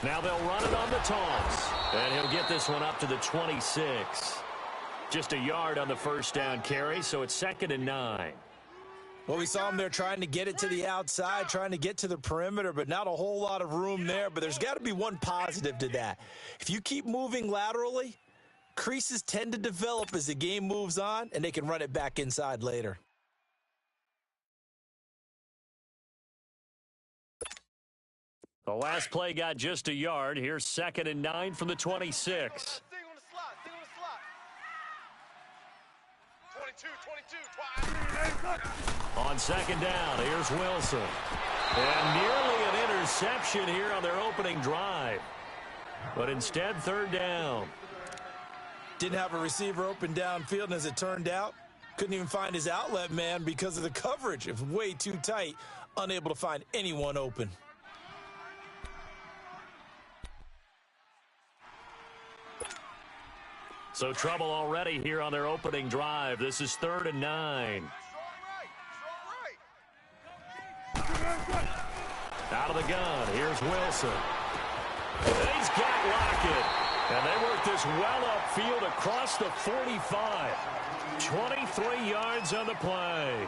Now they'll run it on the toss. And he'll get this one up to the 26. Just a yard on the first down carry, so it's 2nd and 9. Well, we saw him there trying to get it to the outside, trying to get to the perimeter, but not a whole lot of room there. But there's got to be one positive to that. If you keep moving laterally, creases tend to develop as the game moves on, and they can run it back inside later. The last play got just a yard. Here's 2nd and 9 from the 26. On 2nd down, here's Wilson. And nearly an interception here on their opening drive. But instead, 3rd down. Didn't have a receiver open downfield, and as it turned out, couldn't even find his outlet man because of the coverage. It was way too tight, unable to find anyone open. So trouble already here on their opening drive. This is 3rd and 9. Out of the gun, here's Wilson. He's got Lockett. And they work this well upfield across the 45. 23 yards on the play.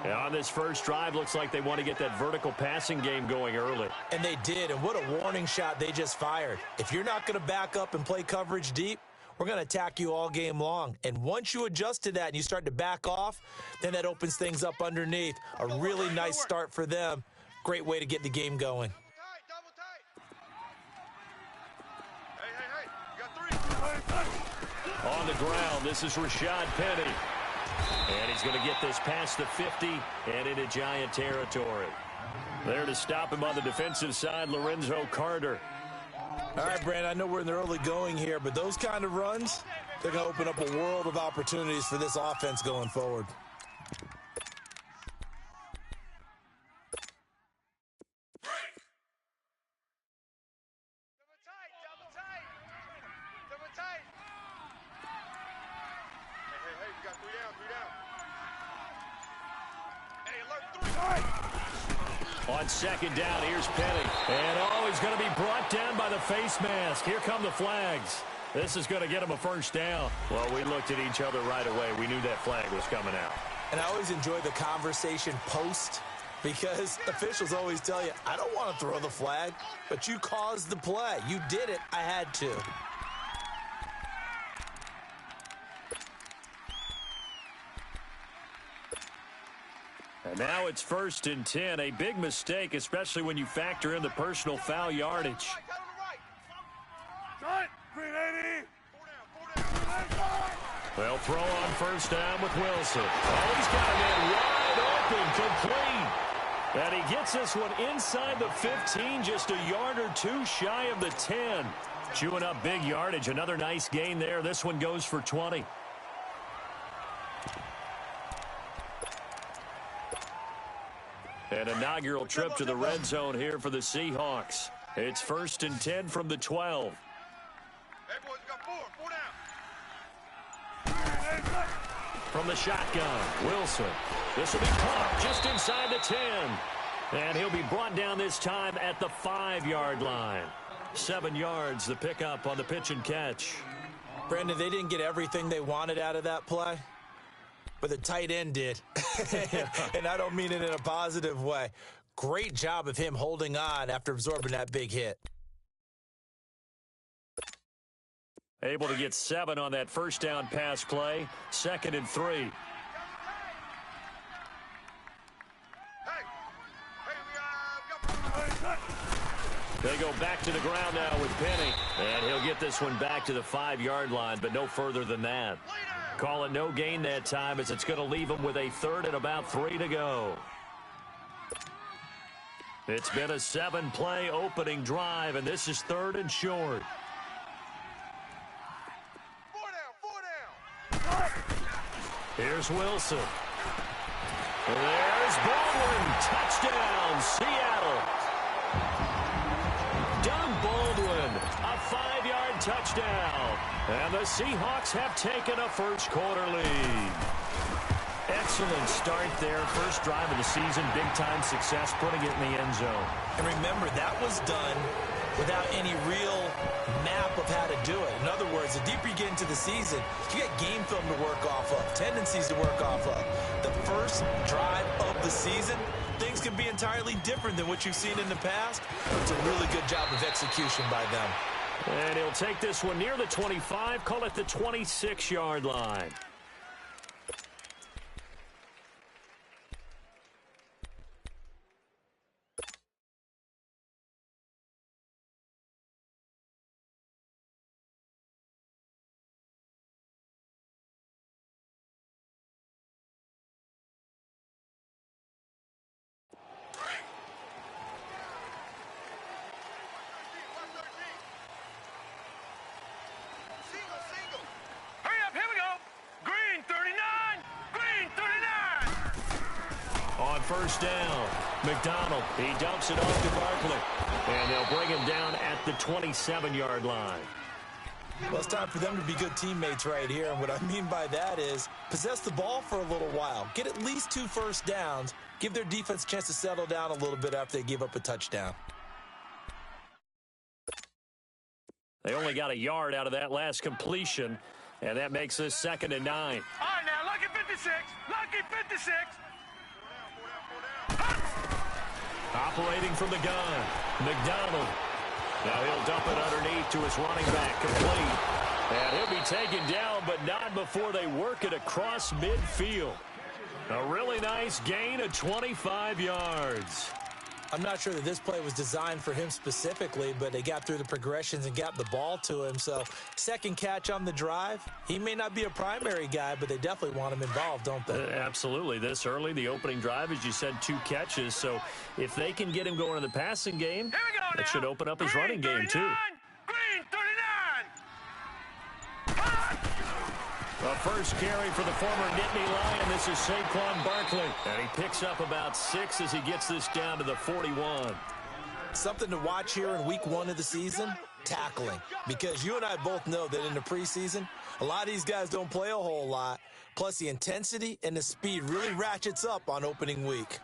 And on this first drive, looks like they want to get that vertical passing game going early. And they did, and what a warning shot they just fired. If you're not going to back up and play coverage deep, we're going to attack you all game long. And once you adjust to that and you start to back off, then that opens things up underneath. A really nice start for them. Great way to get the game going. On the ground, this is Rashad Penny. And he's going to get this past the 50 and into Giant territory. There to stop him on the defensive side, Lorenzo Carter. All right, Brandon, I know we're in the early going here, but those kind of runs, they're going to open up a world of opportunities for this offense going forward. On 2nd down, here's Penny. And, he's going to be brought down by the face mask. Here come the flags. This is going to get him a first down. Well, we looked at each other right away. We knew that flag was coming out. And I always enjoy the conversation post because officials always tell you, I don't want to throw the flag, but you caused the play. You did it. I had to. And now it's 1st and 10. A big mistake, especially when you factor in the personal foul yardage. They'll throw on 1st down with Wilson. Oh, he's got a man wide open, complete. And he gets this one inside the 15, just a yard or two shy of the 10. Chewing up big yardage. Another nice gain there. This one goes for 20. An inaugural trip to the red zone here for the Seahawks. It's 1st and 10 from the 12. From the shotgun, Wilson. This will be caught just inside the 10. And he'll be brought down this time at the 5-yard line. 7 yards, the pickup on the pitch and catch. Brandon, they didn't get everything they wanted out of that play, but the tight end did. And I don't mean it in a positive way. Great job of him holding on after absorbing that big hit. Able to get 7 on that first down pass play. 2nd and 3. They go back to the ground now with Penny. And he'll get this one back to the 5-yard line, but no further than that. Call it no gain that time as it's going to leave him with a 3rd and about 3 to go. It's been a 7-play opening drive, and this is 3rd and short. Here's Wilson. There's Baldwin. Touchdown, Seattle. Doug Baldwin, a 5-yard touchdown. And the Seahawks have taken a first-quarter lead. Excellent start there. First drive of the season, big-time success, putting it in the end zone. And remember, that was done without any real map of how to do it. In other words, the deeper you get into the season, you got game film to work off of, tendencies to work off of. The first drive of the season, things can be entirely different than what you've seen in the past. It's a really good job of execution by them. And he'll take this one near the 25, call it the 26-yard line. First down. McDonald, he dumps it off to Barkley. And they'll bring him down at the 27-yard line. Well, it's time for them to be good teammates right here. And what I mean by that is possess the ball for a little while. Get at least 2 first downs. Give their defense a chance to settle down a little bit after they give up a touchdown. They only got a yard out of that last completion. And that makes this 2nd and 9. All right, now, lucky 56. Lucky 56. Operating from the gun, McDonald. Now he'll dump it underneath to his running back, complete. And he'll be taken down, but not before they work it across midfield. A really nice gain of 25 yards. I'm not sure that this play was designed for him specifically, but they got through the progressions and got the ball to him. So, second catch on the drive. He may not be a primary guy, but they definitely want him involved, don't they? Absolutely. This early, the opening drive, as you said, 2 catches. So, if they can get him going in the passing game, that should open up his running game, too. Green 39. The first carry for the former Nittany Lion. This is Saquon Barkley. And he picks up about 6 as he gets this down to the 41. Something to watch here in week 1 of the season, tackling. Because you and I both know that in the preseason, a lot of these guys don't play a whole lot. Plus, the intensity and the speed really ratchets up on opening week.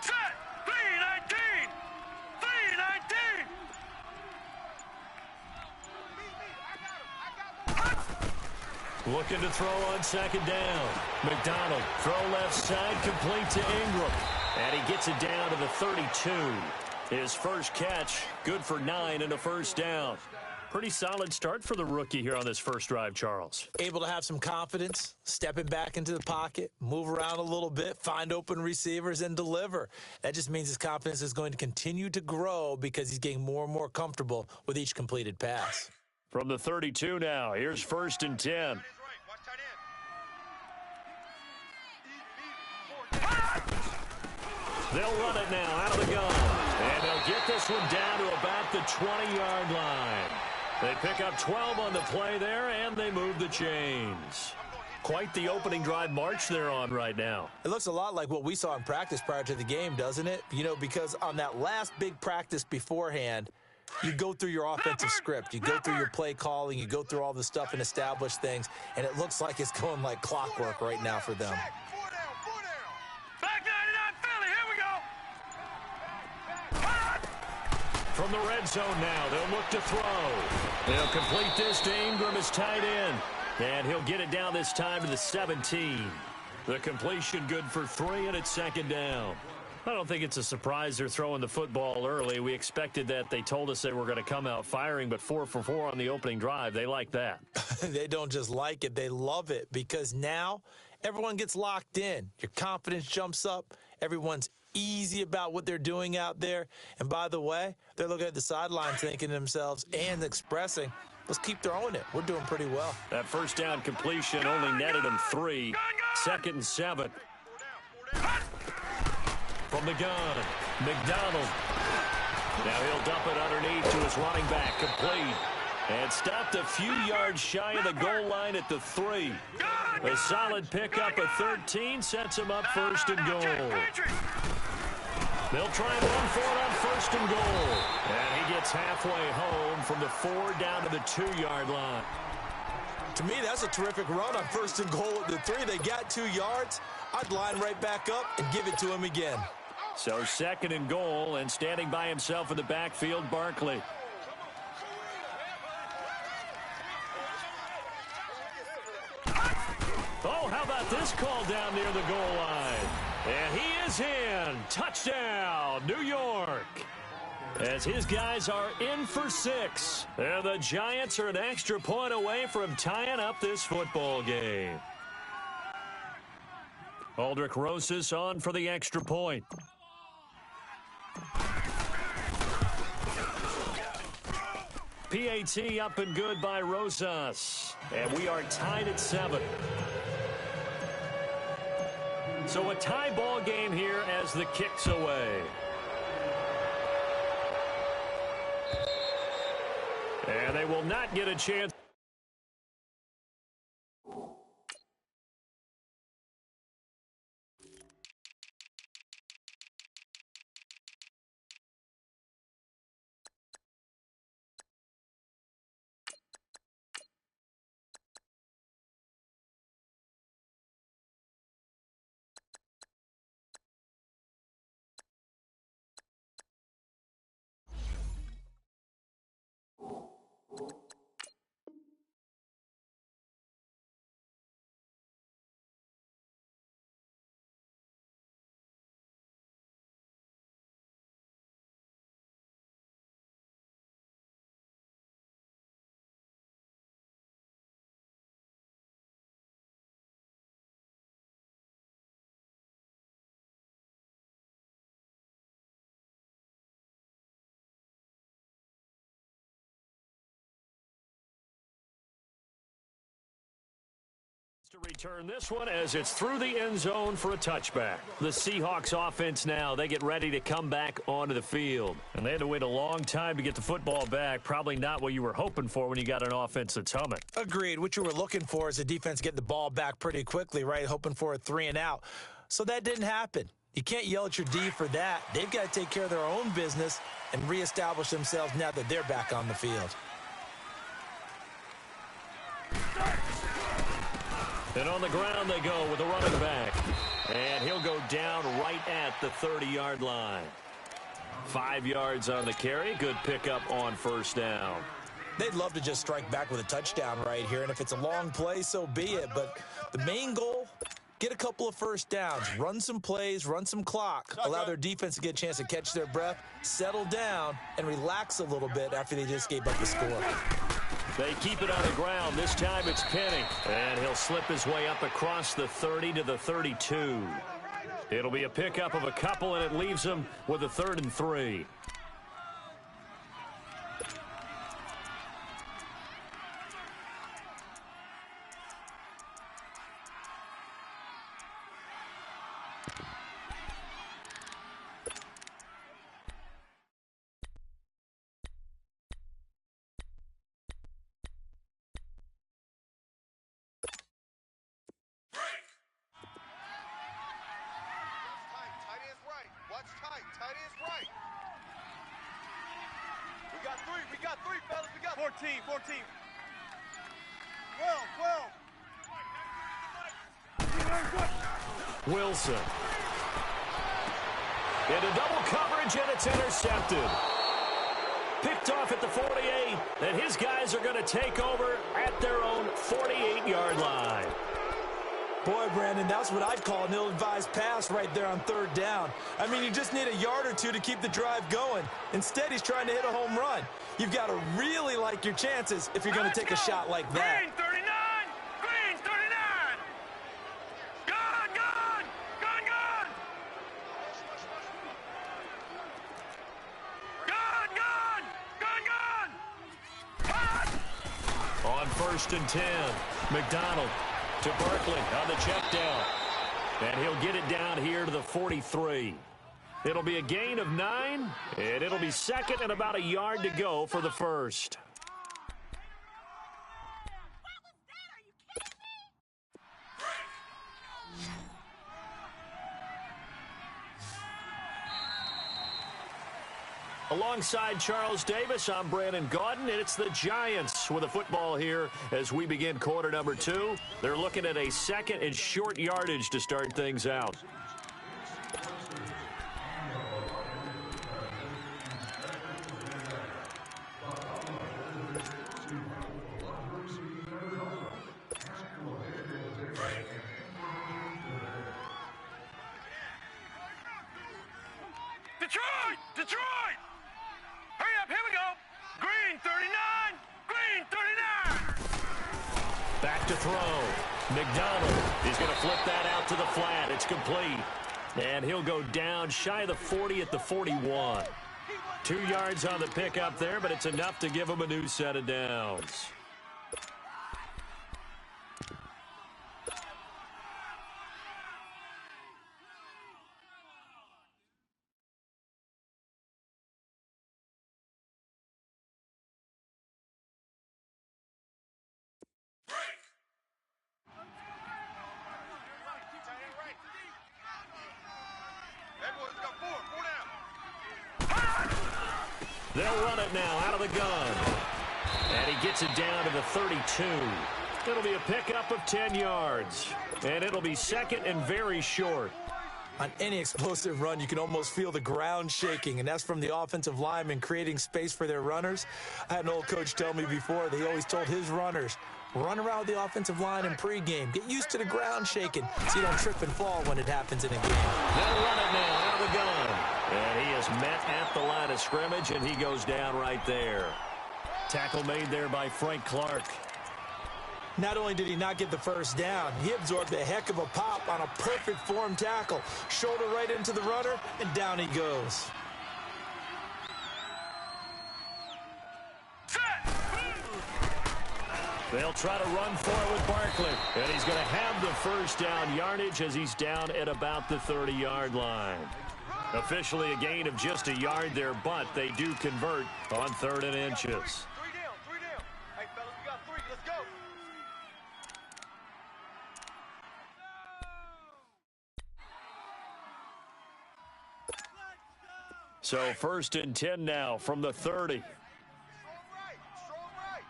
Set. 319. 319. Looking to throw on 2nd down. McDonald, throw left side, complete to Ingram. And he gets it down to the 32. His first catch, good for 9 and a first down. Pretty solid start for the rookie here on this first drive, Charles. Able to have some confidence, stepping back into the pocket, move around a little bit, find open receivers, and deliver. That just means his confidence is going to continue to grow because he's getting more and more comfortable with each completed pass. From the 32 now, here's 1st and 10. They'll run it now out of the gun. And they'll get this one down to about the 20-yard line. They pick up 12 on the play there, and they move the chains. Quite the opening drive march they're on right now. It looks a lot like what we saw in practice prior to the game, doesn't it? You know, because on that last big practice beforehand, you go through your offensive script. You go through your play calling. You go through all the stuff and establish things. And it looks like it's going like clockwork right now for them. Back 99 Philly. Here we go. From the red zone now, they'll look to throw. They'll complete this to Ingram as tight end. And he'll get it down this time to the 17. The completion good for 3, and it's 2nd down. I don't think it's a surprise they're throwing the football early. We expected that. They told us they were going to come out firing, but 4 for 4 on the opening drive. They like that. They don't just like it. They love it because now everyone gets locked in. Your confidence jumps up. Everyone's easy about what they're doing out there. And by the way, they're looking at the sideline thinking to themselves and expressing, let's keep throwing it. We're doing pretty well. That first down completion only netted them 3. 2nd and 7. From the gun, McDonald. Now he'll dump it underneath to his running back, complete. And stopped a few yards shy of the goal line at the 3. A solid pickup of 13 sets him up 1st and goal. They'll try and run for it on 1st and goal. And he gets halfway home from the 4 down to the 2-yard line. To me, that's a terrific run on 1st and goal at the 3. They got 2 yards. I'd line right back up and give it to him again. So 2nd and goal, and standing by himself in the backfield, Barkley. Oh, how about this call down near the goal line? And he is in. Touchdown, New York. As his guys are in for 6. And the Giants are an extra point away from tying up this football game. Aldrich Rosas on for the extra point. PAT up and good by Rosas. And we are tied at 7. So a tie ball game here as the kick's away. And they will not get a chance. To return this one as it's through the end zone for a touchback. The Seahawks offense now, they get ready to come back onto the field. And they had to wait a long time to get the football back. Probably not what you were hoping for when you got an offense that's humming. Agreed. What you were looking for is a defense getting the ball back pretty quickly, right? Hoping for a 3 and out. So that didn't happen. You can't yell at your D for that. They've got to take care of their own business and reestablish themselves now that they're back on the field. And on the ground they go with the running back. And he'll go down right at the 30-yard line. 5 yards on the carry. Good pickup on 1st down. They'd love to just strike back with a touchdown right here. And if it's a long play, so be it. But the main goal, get a couple of 1st downs. Run some plays, run some clock. Allow their defense to get a chance to catch their breath, settle down, and relax a little bit after they just gave up the score. They keep it on the ground. This time it's Penning. And he'll slip his way up across the 30 to the 32. It'll be a pickup of a couple, and it leaves them with a 3rd and 3. We got three, fellas. We got 14. 12. Wilson. Into double coverage, and it's intercepted. Picked off at the 48, and his guys are going to take over at their own 48-yard line. Boy, Brandon, that's what I'd call an ill-advised pass right there on 3rd down. I mean, you just need a yard or two to keep the drive going. Instead, he's trying to hit a home run. You've got to really like your chances if you're going to take a shot like that. Green 39! Green 39! Gone! On 1st and 10, McDonald to Barkley on the check down. And he'll get it down here to the 43. It'll be a gain of 9, and it'll be 2nd and about a yard to go for the 1st. Alongside Charles Davis, I'm Brandon Gaudin, and it's the Giants with the football here as we begin quarter number 2. They're looking at a second and short yardage to start things out. Detroit! Hurry up, here we go. Green 39, green 39. Back to throw. McDonald is going to flip that out to the flat. It's complete. And he'll go down shy of the 40 at the 41. 2 yards on the pickup there, but it's enough to give him a new set of downs. They'll run it now out of the gun. And he gets it down to the 32. It'll be a pickup of 10 yards. And it'll be second and very short. On any explosive run, you can almost feel the ground shaking, and that's from the offensive linemen creating space for their runners. I had an old coach tell me before, they always told his runners, run around the offensive line in pregame. Get used to the ground shaking so you don't trip and fall when it happens in a game. They'll run it now out of the gun. And he is met at the line of scrimmage, and he goes down right there. Tackle made there by Frank Clark. Not only did he not get the first down, he absorbed a heck of a pop on a perfect form tackle. Shoulder right into the runner, and down he goes. They'll try to run for it with Barkley. And he's going to have the first down yardage as he's down at about the 30-yard line. Officially a gain of just a yard there, but they do convert on 3rd and inches. 3 down, 3 down. Hey, fellas, we got 3. Let's go. So 1st and 10 now from the 30. Strong right.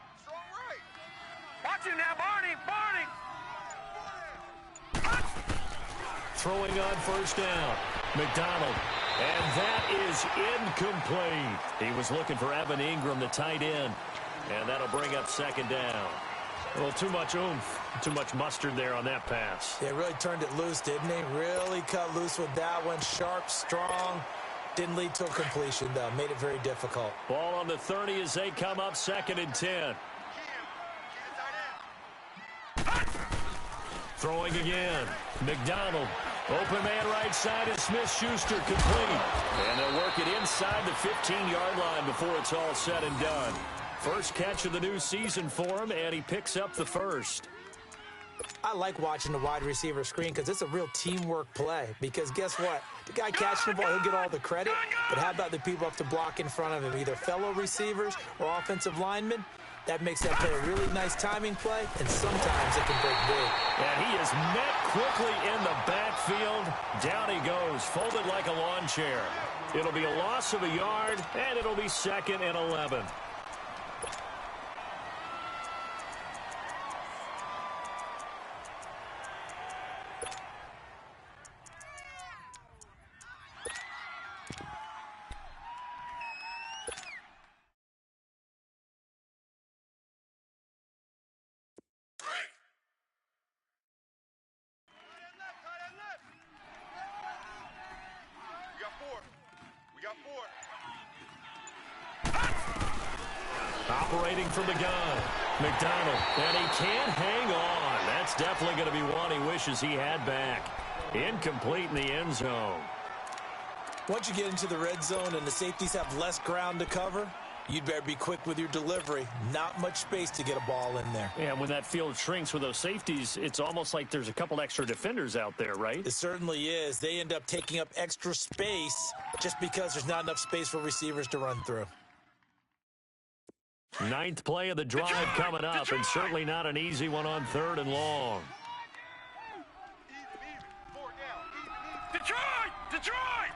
Watch him now, Barney. Throwing on 1st down. McDonald. And that is incomplete. He was looking for Evan Ingram, the tight end. And that'll bring up 2nd down. A little too much oomph, too much mustard there on that pass. They really turned it loose, didn't they? Really cut loose with that one. Sharp, strong. Didn't lead to a completion, though. Made it very difficult. Ball on the 30 as they come up 2nd and 10. Throwing again. McDonald. Open man right side is Smith-Schuster, complete. And they'll work it inside the 15-yard line before it's all said and done. First catch of the new season for him, and he picks up the first. I like watching the wide receiver screen because it's a real teamwork play. Because guess what? The guy catching the ball, he'll get all the credit. But how about the people up to block in front of him, either fellow receivers or offensive linemen? That makes that play a really nice timing play, and sometimes it can break big. And he is met quickly in the backfield. Down he goes, folded like a lawn chair. It'll be a loss of a yard, and it'll be 2nd and 11. Operating from the gun, McDonald, and he can't hang on. That's definitely going to be one he wishes he had back. Incomplete in the end zone. Once you get into the red zone and the safeties have less ground to cover, you'd better be quick with your delivery. Not much space to get a ball in there. Yeah, when that field shrinks with those safeties, it's almost like there's a couple extra defenders out there, right? It certainly is. They end up taking up extra space just because there's not enough space for receivers to run through. 9th play of the drive coming up, and certainly not an easy one on 3rd and long. Detroit!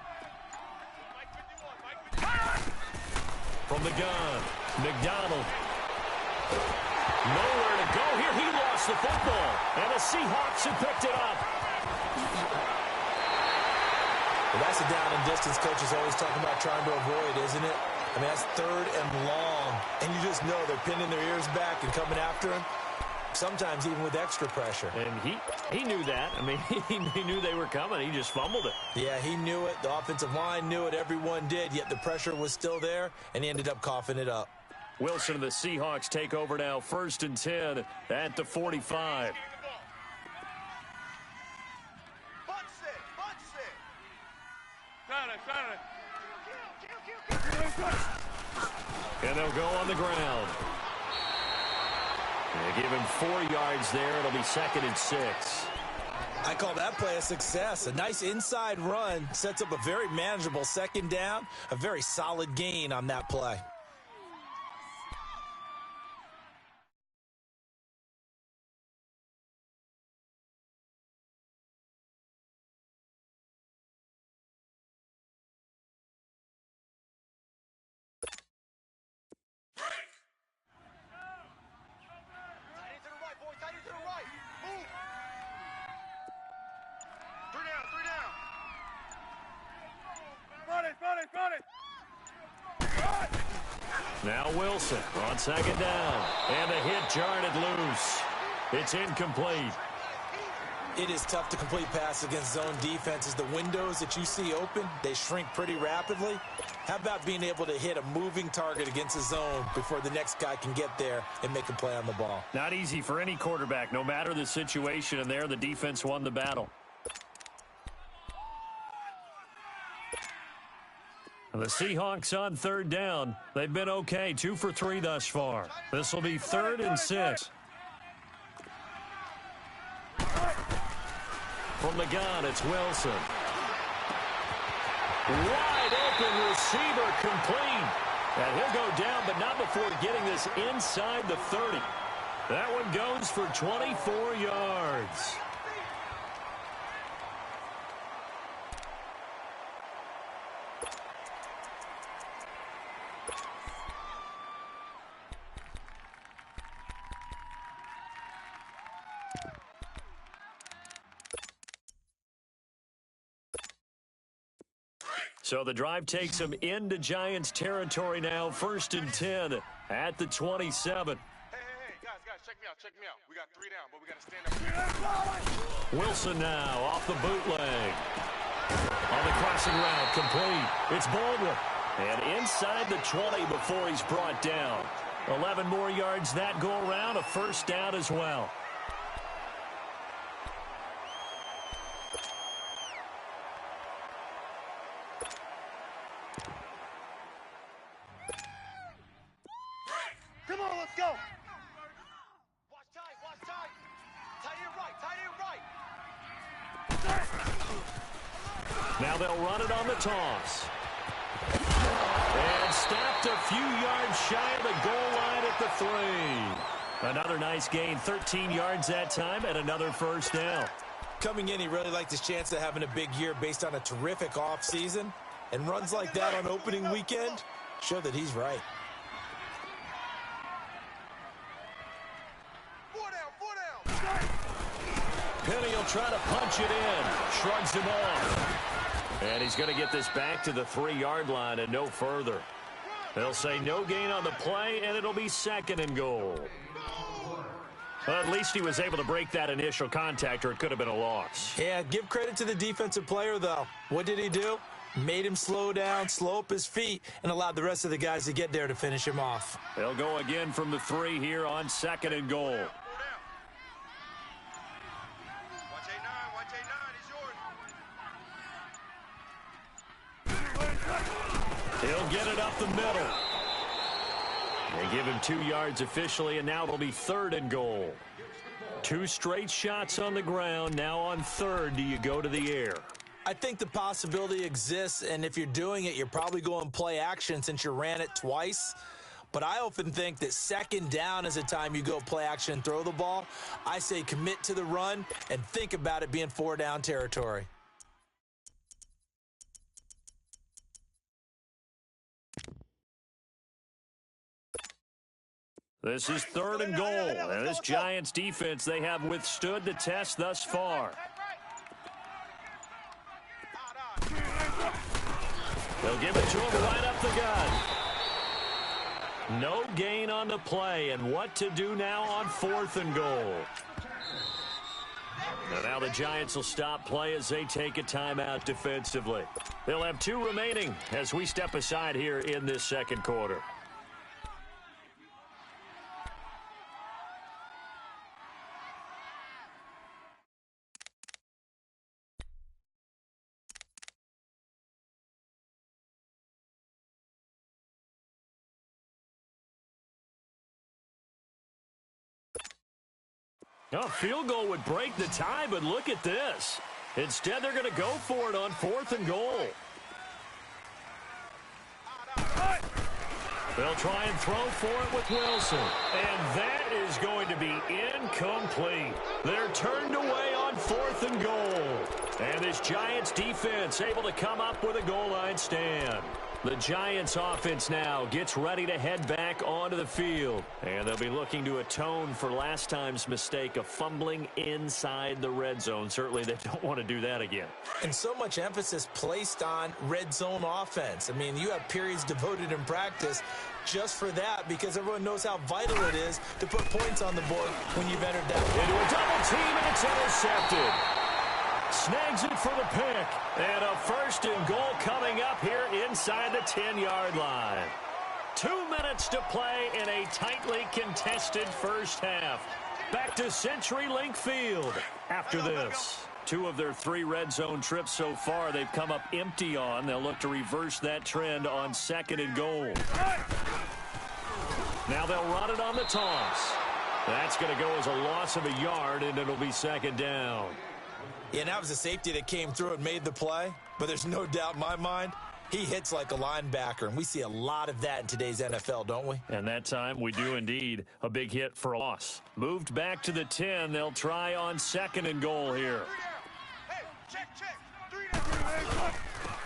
From the gun, McDonald. Nowhere to go here. He lost the football. And the Seahawks have picked it up. Well, that's a down and distance coach is always talking about trying to avoid, isn't it? I mean, that's 3rd and long. And you just know they're pinning their ears back and coming after him. Sometimes even with extra pressure. And he knew that. I mean, he knew they were coming. He just fumbled it. Yeah, he knew it. The offensive line knew it. Everyone did. Yet the pressure was still there, and he ended up coughing it up. Wilson and the Seahawks take over now. 1st and 10 at the 45. And they'll go on the ground. They give him 4 yards there. It'll be 2nd and 6. I call that play a success. A nice inside run sets up a very manageable 2nd down. A very solid gain on that play. Now Wilson on 2nd down. And the hit jarred loose. It's incomplete. It is tough to complete pass against zone defenses. The windows that you see open, they shrink pretty rapidly. How about being able to hit a moving target against a zone before the next guy can get there and make a play on the ball? Not easy for any quarterback, no matter the situation. And there, the defense won the battle. The Seahawks on 3rd down. They've been okay, 2 for 3 thus far. This will be 3rd and 6. From the gun, it's Wilson. Wide open receiver complete. And he'll go down, but not before getting this inside the 30. That one goes for 24 yards. So the drive takes them into Giants territory now. 1st and 10 at the 27. Hey, guys, check me out. We got 3 down, but we got to stand up. Wilson now off the bootleg. On the crossing route, complete. It's Baldwin. And inside the 20 before he's brought down. 11 more yards that go around, a 1st down as well. Come on, let's go. Watch tight. Tight end right. Now they'll run it on the toss. And stopped a few yards shy of the goal line at the 3. Another nice gain, 13 yards that time, and another 1st down. Coming in, he really liked his chance of having a big year based on a terrific offseason. And runs like that on opening weekend show that he's right. 4 down. Penny will try to punch it in. Shrugs him off. And he's going to get this back to the 3-yard line and no further. They'll say no gain on the play, and it'll be 2nd and goal. Well, at least he was able to break that initial contact, or it could have been a loss. Yeah, give credit to the defensive player, though. What did he do? Made him slow down, slow up his feet, and allowed the rest of the guys to get there to finish him off. They'll go again from the 3 here on 2nd and goal. Watch 8-9. He'll get it up the middle. They give him 2 yards officially, and now it'll be 3rd and goal. 2 straight shots on the ground. Now on 3rd, do you go to the air? I think the possibility exists, and if you're doing it, you're probably going play action since you ran it twice. But I often think that 2nd down is a time you go play action and throw the ball. I say commit to the run and think about it being 4-down territory. This is 3rd and goal, and this Giants defense, they have withstood the test thus far. They'll give it to him right up the gut. No gain on the play, and what to do now on 4th and goal. Now the Giants will stop play as they take a timeout defensively. They'll have 2 remaining as we step aside here in this second quarter. A field goal would break the tie, but look at this. Instead, they're going to go for it on 4th and goal. They'll try and throw for it with Wilson. And that is going to be incomplete. They're turned away on 4th and goal. And this Giants defense able to come up with a goal line stand. The Giants offense now gets ready to head back onto the field. And they'll be looking to atone for last time's mistake of fumbling inside the red zone. Certainly they don't want to do that again. And so much emphasis placed on red zone offense. I mean, you have periods devoted in practice just for that because everyone knows how vital it is to put points on the board when you've entered that. Into a double team, and it's intercepted. Snags it for the pick. And a 1st and goal coming up here inside the 10-yard line. 2 minutes to play in a tightly contested first half. Back to CenturyLink Field after this. 2 of their 3 red zone trips so far they've come up empty on. They'll look to reverse that trend on 2nd and goal. Now they'll run it on the toss. That's going to go as a loss of a yard, and it'll be 2nd down. Yeah, and that was a safety that came through and made the play. But there's no doubt in my mind, he hits like a linebacker. And we see a lot of that in today's NFL, don't we? And that time, we do indeed. A big hit for a loss. Moved back to the 10. They'll try on 2nd and goal here.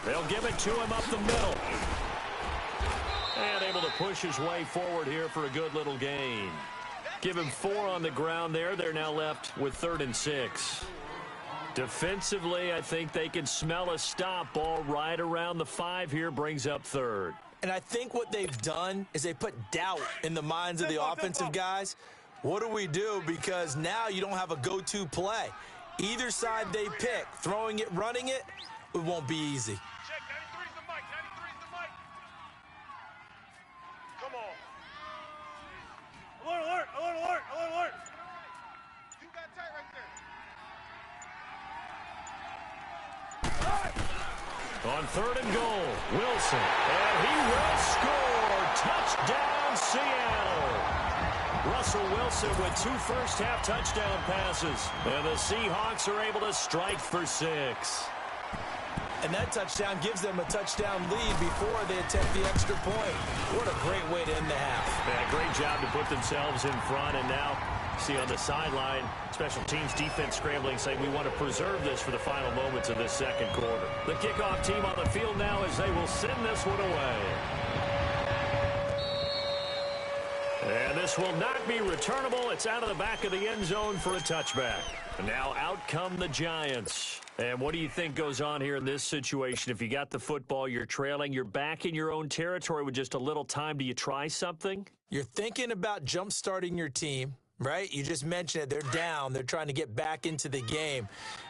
They'll give it to him up the middle. And able to push his way forward here for a good little gain. Give him 4 on the ground there. They're now left with 3rd and 6. Defensively, I think they can smell a stop. Ball right around the 5 here, brings up 3rd. And I think what they've done is they put doubt in the minds of the offensive guys. What do we do? Because now you don't have a go-to play. Either side they pick, throwing it, running it, it won't be easy. Check, 93's the mic, 93's the mic. Come on. Alert, alert, alert, alert, alert, alert. You got tight right there. On 3rd and goal, Wilson. And he will score. Touchdown, Seattle. Russell Wilson with 2 first-half touchdown passes. And the Seahawks are able to strike for 6. And that touchdown gives them a touchdown lead before they attempt the extra point. What a great way to end the half. Yeah, great job to put themselves in front. And now, see on the sideline, special teams defense scrambling, saying we want to preserve this for the final moments of this second quarter. The kickoff team on the field now as they will send this one away. And this will not be returnable. It's out of the back of the end zone for a touchback. And now out come the Giants. And what do you think goes on here in this situation? If you got the football, you're trailing, you're back in your own territory with just a little time. Do you try something? You're thinking about jump-starting your team, right? You just mentioned it. They're down. They're trying to get back into the game.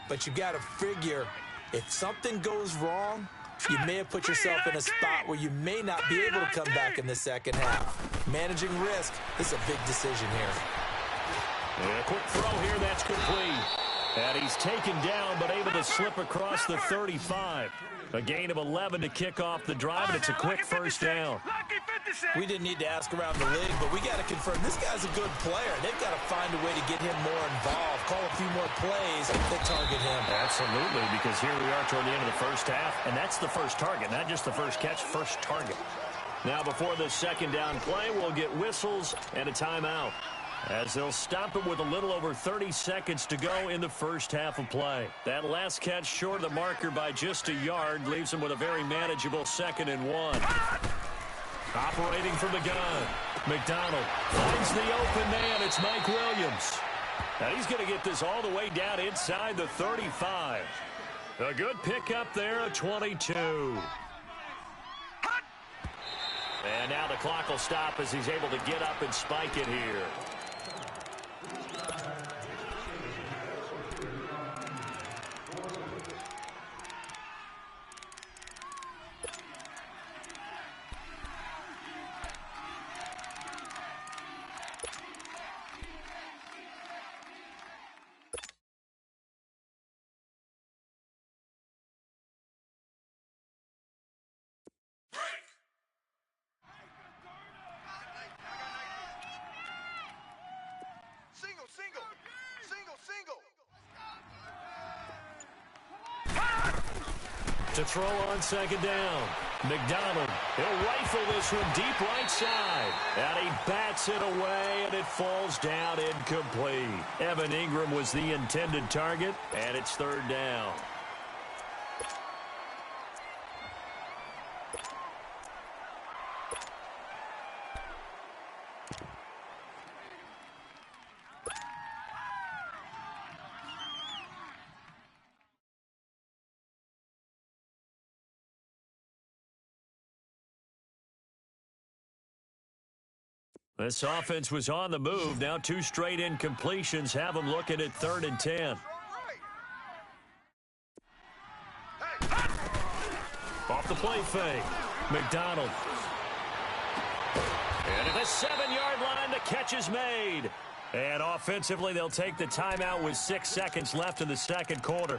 But you've got to figure if something goes wrong, you may have put yourself in a spot where you may not be able to come back in the second half. Managing risk is a big decision here. And a quick throw here, that's complete. And he's taken down, but able to slip across the 35. A gain of 11 to kick off the drive, and it's a quick first down. We didn't need to ask around the league, but we got to confirm this guy's a good player. They've got to find a way to get him more involved, call a few more plays that target him. Absolutely, because here we are toward the end of the first half, and that's the first target, not just the first catch, first target. Now before the second down play, we'll get whistles and a timeout, as they'll stop it with a little over 30 seconds to go in the first half of play. That last catch short of the marker by just a yard leaves them with a very manageable 2nd and 1. Operating from the gun. McDonald finds the open man. It's Mike Williams. Now he's going to get this all the way down inside the 35. A good pickup there, a 22. And now the clock will stop as he's able to get up and spike it here. To throw on second down. McDonald, he'll rifle this one deep right side. And he bats it away, and it falls down incomplete. Evan Ingram was the intended target, and it's third down. This offense was on the move. Now 2 straight incompletions have them looking at 3rd and 10. Off the play fake. McDonald. And at the 7-yard line, the catch is made. And offensively, they'll take the timeout with 6 seconds left in the second quarter.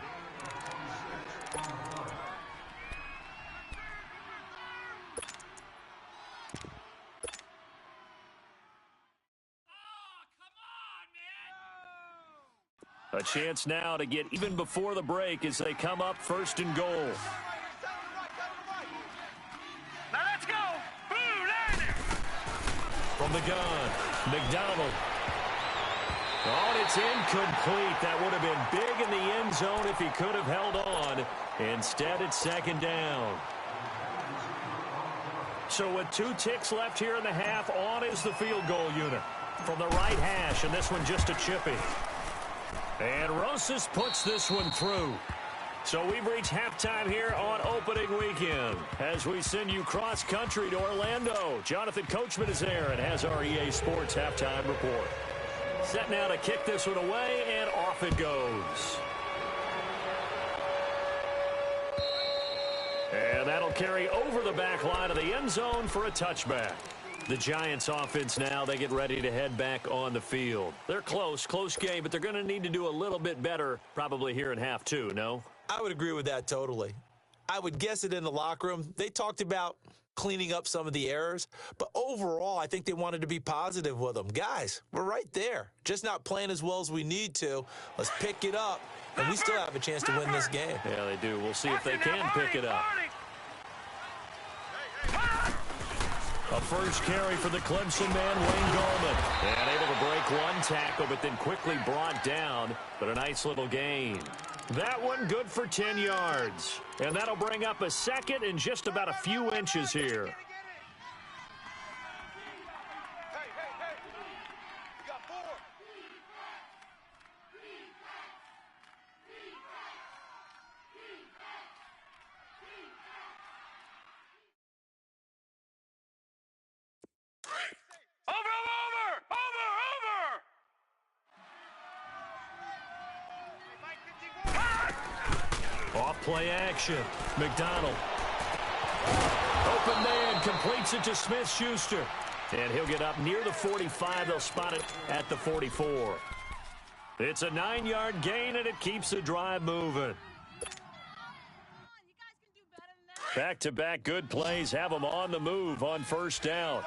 A chance now to get even before the break as they come up 1st and goal. Now let's go. Boo, there. From the gun, McDonald. Oh, and it's incomplete. That would have been big in the end zone if he could have held on. Instead, it's 2nd down. So with 2 ticks left here in the half, on is the field goal unit. From the right hash, and this one just a chippy. And Rosas puts this one through. So we've reached halftime here on opening weekend as we send you cross-country to Orlando. Jonathan Coachman is there and has our EA Sports halftime report. Set now to kick this one away, and off it goes. And that'll carry over the back line of the end zone for a touchback. The Giants offense now, they get ready to head back on the field. They're close game, but they're going to need to do a little bit better probably here in half 2, no? I would agree with that totally. I would guess it in the locker room. They talked about cleaning up some of the errors, but overall, I think they wanted to be positive with them. Guys, we're right there. Just not playing as well as we need to. Let's pick it up, and we still have a chance to win this game. Yeah, they do. We'll see if they can pick it up. A first carry for the Clemson man, Wayne Gallman. And able to break one tackle, but then quickly brought down. But a nice little gain. That one good for 10 yards. And that'll bring up a second and just about a few inches here. Play action. McDonald. Open man completes it to Smith-Schuster. And he'll get up near the 45. They'll spot it at the 44. It's a 9-yard gain, and it keeps the drive moving. Back-to-back good plays have them on the move on first down.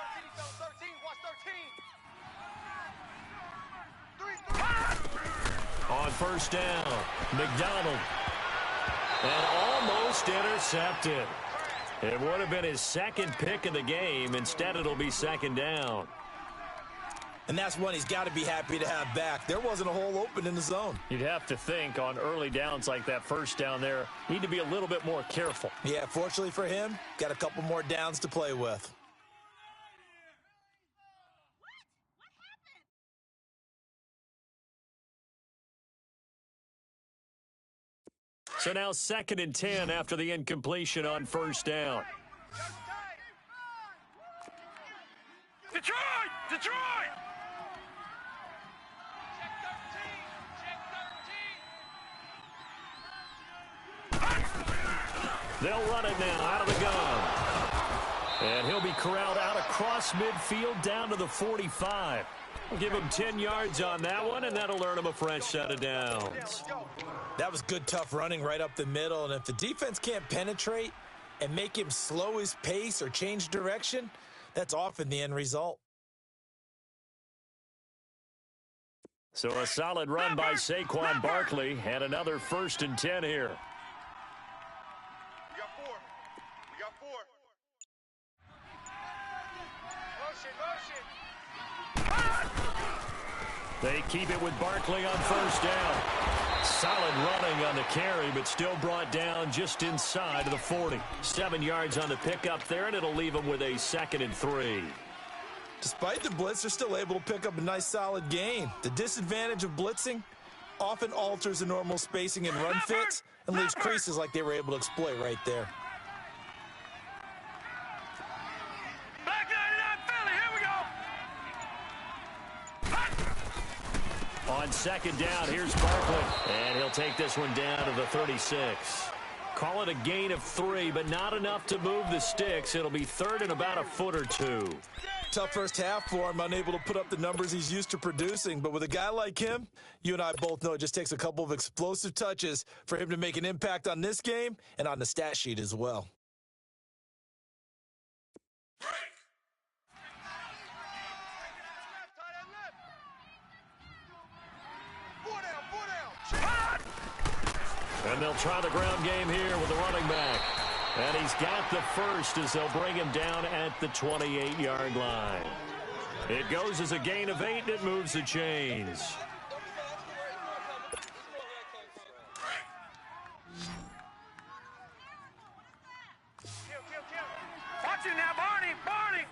On first down, McDonald. And almost intercepted. It would have been his second pick of the game. Instead, it'll be 2nd down. And that's one he's got to be happy to have back. There wasn't a hole open in the zone. You'd have to think on early downs like that first down there, need to be a little bit more careful. Yeah, fortunately for him, got a couple more downs to play with. So now 2nd and 10 after the incompletion on first down. Detroit! Detroit! They'll run it now out of the gun. And he'll be corralled out across midfield down to the 45. We'll give him 10 yards on that one, and that'll earn him a fresh set of downs. That was good, tough running right up the middle. And if the defense can't penetrate and make him slow his pace or change direction, that's often the end result. So a solid run by Saquon Barkley and another 1st and 10 here. We got 4. We got 4. Motion, motion. They keep it with Barkley on first down. Solid running on the carry, but still brought down just inside of the 40. 7 yards on the pickup there, and it'll leave them with a 2nd and 3. Despite the blitz, they're still able to pick up a nice, solid gain. The disadvantage of blitzing often alters the normal spacing and run fits and leaves creases like they were able to exploit right there. Back 99 Philly, here we go. On 2nd down, here's Barkley, and he'll take this one down to the 36. Call it a gain of 3, but not enough to move the sticks. It'll be 3rd and about a foot or 2. Tough first half for him, unable to put up the numbers he's used to producing. But with a guy like him, you and I both know it just takes a couple of explosive touches for him to make an impact on this game and on the stat sheet as well. And they'll try the ground game here with the running back. And he's got the first as they'll bring him down at the 28-yard line. It goes as a gain of 8, and it moves the chains. Watch it now, Barney, Barney.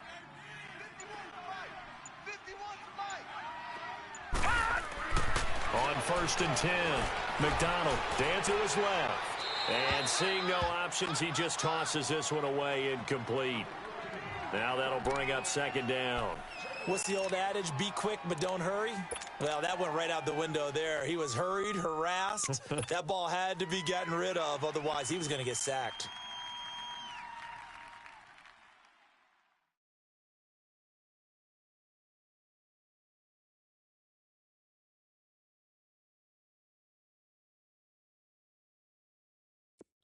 On 1st and 10, McDonald, Dan to his left. And seeing no options, he just tosses this one away incomplete. Now that'll bring up 2nd down. What's the old adage? Be quick, but don't hurry? Well, that went right out the window there. He was hurried, harassed. That ball had to be gotten rid of, otherwise he was going to get sacked.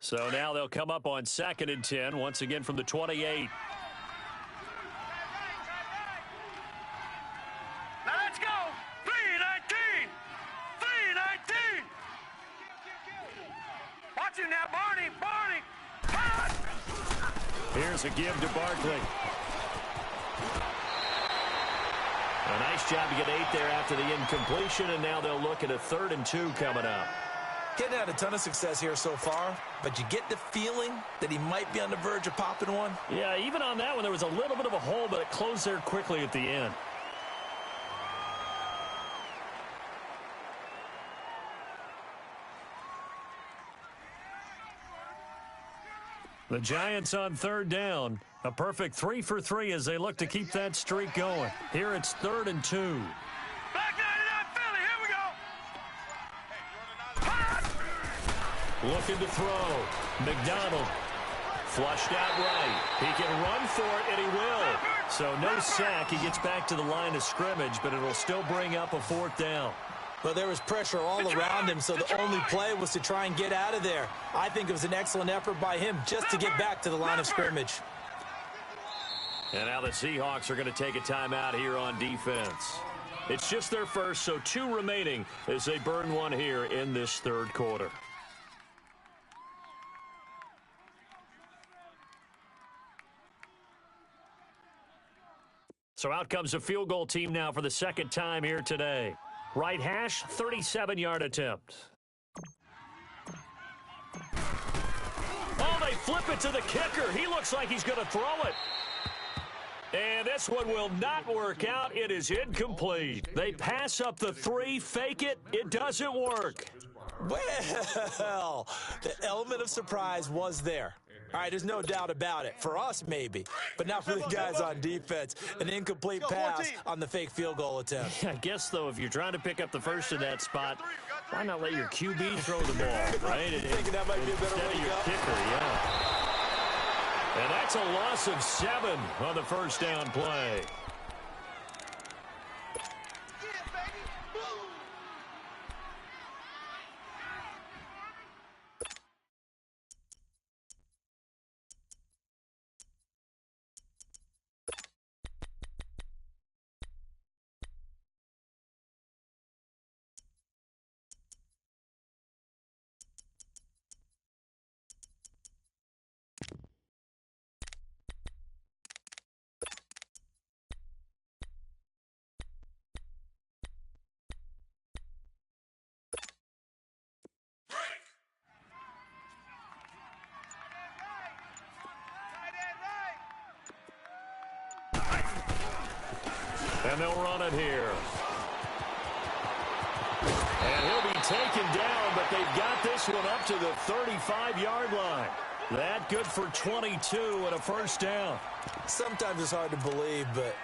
So now they'll come up on 2nd and 10, once again from the 28. Now let's go. 319. 319. Watch it now, Barney, Barney. Here's a give to Barkley. A nice job to get 8 there after the incompletion, and now they'll look at a 3rd and 2 coming up. Getting had a ton of success here so far, but you get the feeling that he might be on the verge of popping one. Yeah, even on that one, there was a little bit of a hole, but it closed there quickly at the end. The Giants on 3rd down. A perfect 3 for 3 as they look to keep that streak going. Here it's 3rd and 2. Back 99 Philly, here we go. Looking to throw. McDonald flushed out right. He can run for it, and he will. So no sack. He gets back to the line of scrimmage, but it'll still bring up a 4th down. Well, there was pressure all around him, so the only play was to try and get out of there. I think it was an excellent effort by him just to get back to the line of scrimmage. And now the Seahawks are going to take a timeout here on defense. It's just their first, so 2 remaining as they burn one here in this 3rd quarter. So out comes a field goal team now for the 2nd time here today. Right hash, 37-yard attempt. Oh, they flip it to the kicker. He looks like he's going to throw it. And this one will not work out. It is incomplete. They pass up the 3, fake it. It doesn't work. Well, the element of surprise was there. All right, there's no doubt about it. For us, maybe, but not for the guys on defense. An incomplete pass on the fake field goal attempt. I guess, though, if you're trying to pick up the first in that spot, why not let your QB throw the ball, right? Thinking that might be a better way to your go. kicker, yeah. And that's a loss of 7 on the first down play. And they'll run it here. And he'll be taken down, but they've got this one up to the 35-yard line. That good for 22 and a first down. Sometimes it's hard to believe, but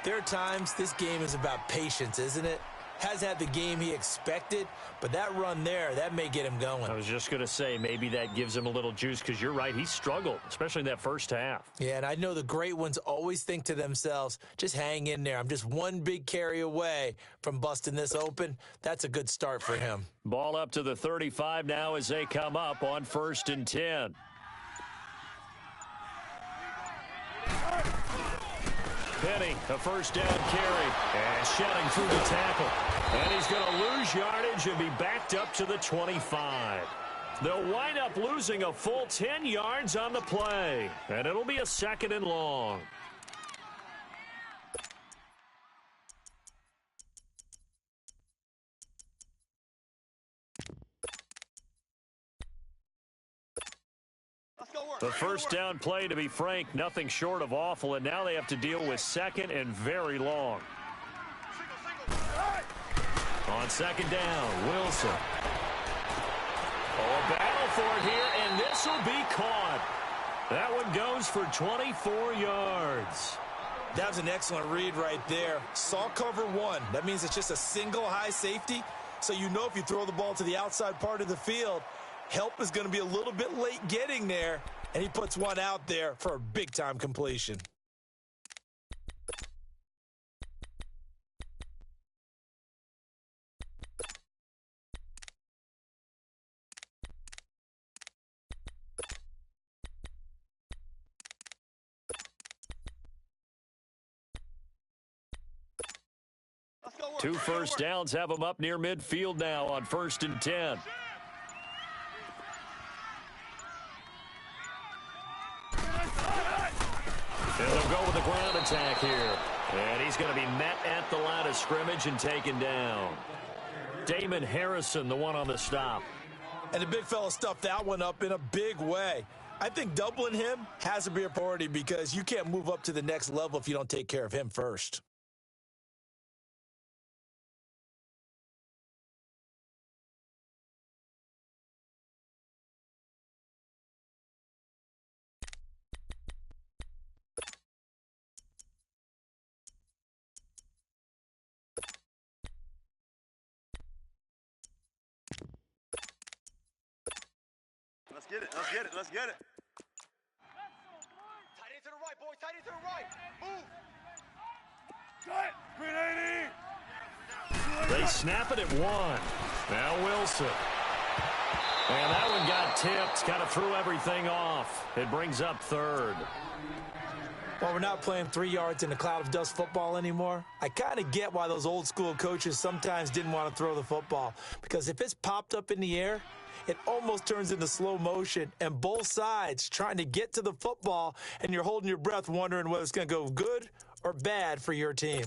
there are times this game is about patience, isn't it? Has had the game he expected, but that run there, that may get him going. I was just going to say, maybe that gives him a little juice, because you're right, he struggled, especially in that first half. Yeah, and I know the great ones always think to themselves, just hang in there. I'm just one big carry away from busting this open. That's a good start for him. Ball up to the 35 now as they come up on 1st and 10. Penny, a first down carry, and shouting through the tackle. And he's going to lose yardage and be backed up to the 25. They'll wind up losing a full 10 yards on the play, and it'll be a 2nd and long. The first down play, to be frank, nothing short of awful, and now they have to deal with 2nd and very long. On 2nd down, Wilson. Oh, a battle for it here, and this will be caught. That one goes for 24 yards. That was an excellent read right there. Saw cover 1. That means it's just a single high safety. So you know if you throw the ball to the outside part of the field, help is going to be a little bit late getting there. And he puts one out there for a big-time completion. Two first downs have them up near midfield now on 1st and 10. And they'll go with the ground attack here. And he's going to be met at the line of scrimmage and taken down. Damon Harrison, the one on the stop. And the big fella stuffed that one up in a big way. I think doubling him has to be a priority because you can't move up to the next level if you don't take care of him first. Let's get it. Let's get it. Let's get it. Tight end to the right, boys. Tight end to the right. Move. Cut. Green 80. They snap it at 1. Now Wilson. And that one got tipped. Kind of threw everything off. It brings up 3rd. Well, we're not playing 3 yards in a cloud of dust football anymore. I kind of get why those old school coaches sometimes didn't want to throw the football. Because if it's popped up in the air, it almost turns into slow motion, and both sides trying to get to the football, and you're holding your breath wondering whether it's going to go good or bad for your team.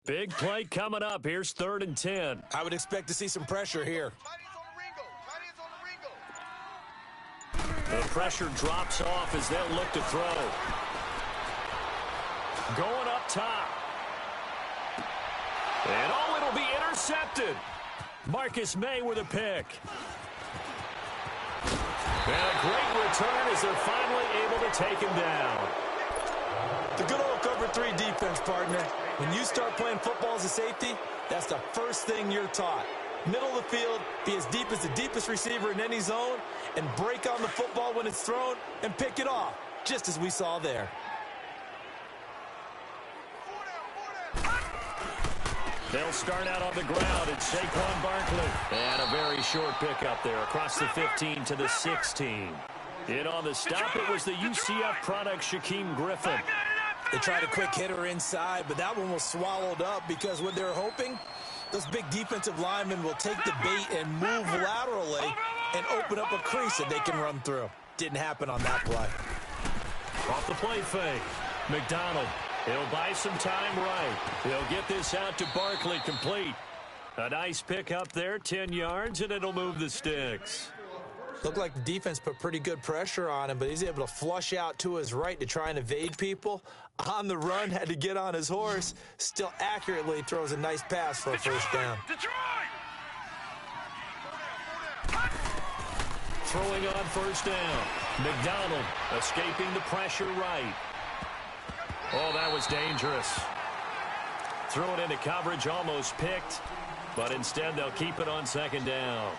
Big play coming up. Here's 3rd and 10. I would expect to see some pressure here. Tight ends on the Ringo. Tight ends on the Ringo. The pressure drops off as they'll look to throw. Going up top. And it'll be intercepted. Marcus May with a pick. And a great return as they're finally able to take him down. The good old cover 3 defense, partner. When you start playing football as a safety, that's the first thing you're taught. Middle of the field, be as deep as the deepest receiver in any zone, and break on the football when it's thrown and pick it off, just as we saw there. They'll start out on the ground. It's Saquon Barkley. And a very short pickup there across the 15 to the 16. In on the stop, it was the UCF product, Shaquem Griffin. They tried a quick hitter inside, but that one was swallowed up because what they're hoping, those big defensive linemen will take the bait and move laterally and open up a crease that they can run through. Didn't happen on that play. Off the play fake. McDonald. He'll buy some time right. He'll get this out to Barkley complete. A nice pick up there, 10 yards, and it'll move the sticks. Looked like the defense put pretty good pressure on him, but he's able to flush out to his right to try and evade people. On the run, had to get on his horse. Still accurately throws a nice pass for a first down. Throwing on first down. McDonald escaping the pressure right. Oh, that was dangerous. Threw it into coverage, almost picked, but instead they'll keep it on second down.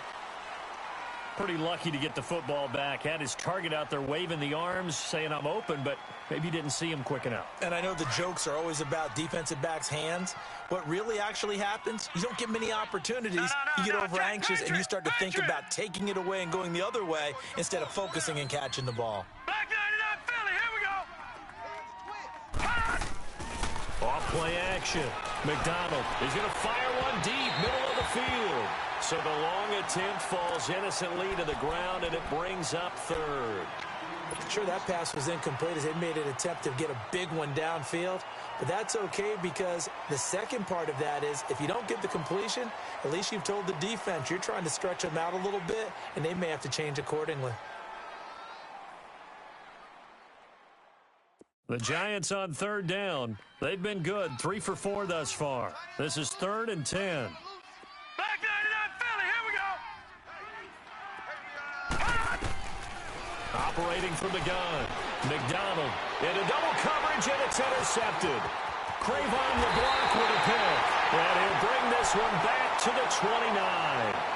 Pretty lucky to get the football back. Had his target out there waving the arms, saying I'm open, but maybe didn't see him quick enough. And I know the jokes are always about defensive backs' hands. What really actually happens, you don't get many opportunities. You get over anxious and you start to think about taking it away and going the other way instead of focusing and catching the ball. Off play action. McDonald is going to fire one deep, middle of the field. So the long attempt falls innocently to the ground, and it brings up third. Sure, that pass was incomplete as they made an attempt to get a big one downfield. But that's okay because the second part of that is if you don't get the completion, at least you've told the defense you're trying to stretch them out a little bit, and they may have to change accordingly. The Giants on third down. They've been good, 3 for 4 thus far. This is 3rd and 10. Back 99 Philly, here we go. Operating from the gun. McDonald into double coverage, and it's intercepted. Crayvon LeBlanc with a pick. And he'll bring this one back to the 29.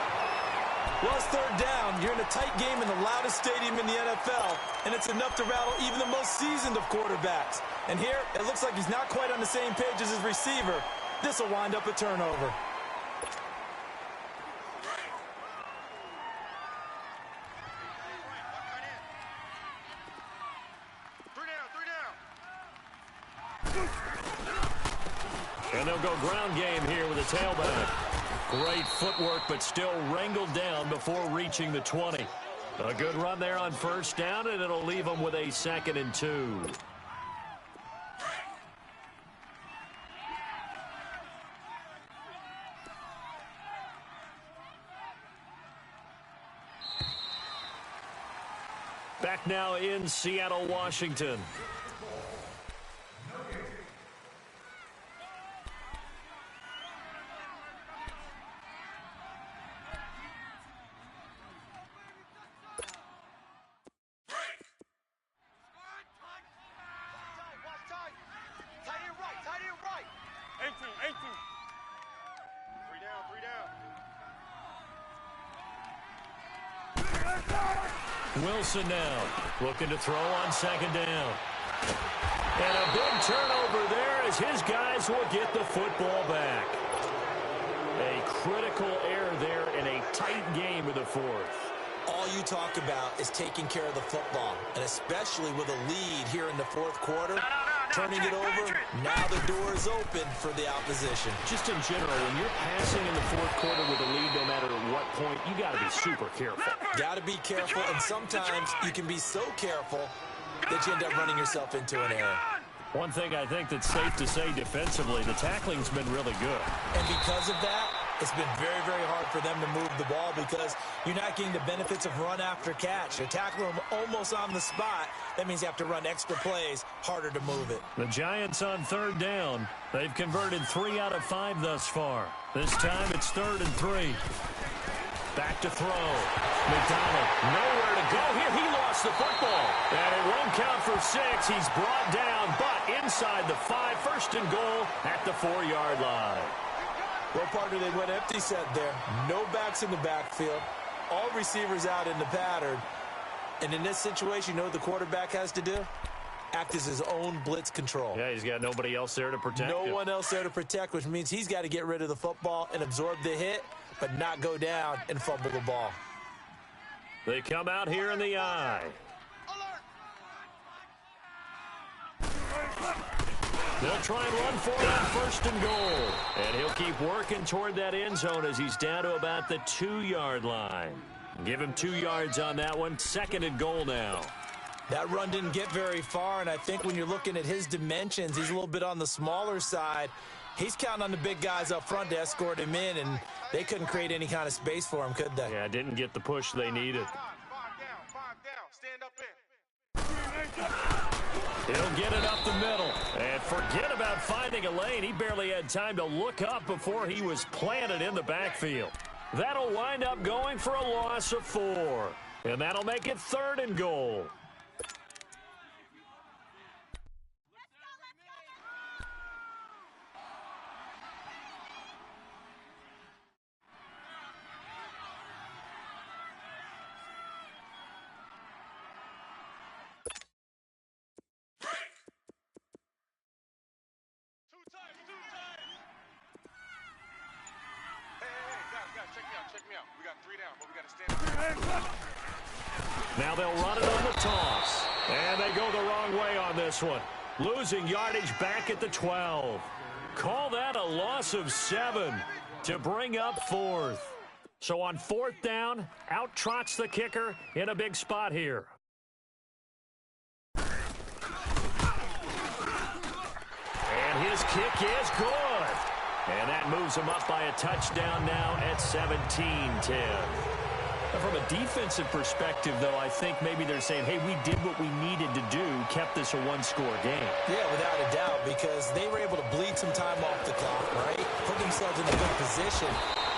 Well, it's third down. You're in a tight game in the loudest stadium in the NFL, and it's enough to rattle even the most seasoned of quarterbacks. And here, it looks like he's not quite on the same page as his receiver. This will wind up a turnover. And they'll go ground game here with a tailback. Great footwork, but still wrangled down before reaching the 20. A good run there on first down, and it'll leave them with a 2nd and 2. Back now in Seattle, Washington. Wilson now looking to throw on second down. And a big turnover there as his guys will get the football back. A critical error there in a tight game of the 4th. All you talk about is taking care of the football, and especially with a lead here in the 4th quarter. Turning it over, now the door is open for the opposition. Just in general, when you're passing in the 4th quarter with a lead, no matter what point, you got to be super careful. Got to be careful, and sometimes you can be so careful that you end up running yourself into an error. One thing I think that's safe to say defensively, the tackling's been really good. And because of that, It's been very, very hard for them to move the ball because you're not getting the benefits of run after catch. You're tackling them almost on the spot. That means you have to run extra plays, harder to move it. The Giants on third down. They've converted 3 out of 5 thus far. This time it's 3rd and 3. Back to throw. McDonald, nowhere to go here. He lost the football. And it won't count for 6. He's brought down, but inside the 5. 1st and goal at the 4-yard line. Well, partner, they went empty set there. No backs in the backfield. All receivers out in the pattern. And in this situation, you know what the quarterback has to do? Act as his own blitz control. Yeah, he's got nobody else there to protect him. No one else there to protect, which means he's got to get rid of the football and absorb the hit, but not go down and fumble the ball. They come out here in the eye. They'll try and run for it on 1st and goal. And he'll keep working toward that end zone as he's down to about the 2-yard line. Give him 2 yards on that one. 2nd and goal now. That run didn't get very far, and I think when you're looking at his dimensions, he's a little bit on the smaller side. He's counting on the big guys up front to escort him in, and they couldn't create any kind of space for him, could they? Yeah, didn't get the push they needed. 5 down. Stand up in. He'll get it up the middle. And forget about finding a lane. He barely had time to look up before he was planted in the backfield. That'll wind up going for a loss of 4. And that'll make it 3rd and goal. Check me out. We got 3 down, but we got to stand up. Now they'll run it on the toss. And they go the wrong way on this one. Losing yardage back at the 12. Call that a loss of 7 to bring up 4th. So on 4th down, out trots the kicker in a big spot here. And his kick is good. And that moves him up by a touchdown now at 17-10. From a defensive perspective, though, I think maybe they're saying, hey, we did what we needed to do, kept this a 1-score game. Yeah, without a doubt, because they were able to bleed some time off the clock, right? Put themselves in a good position,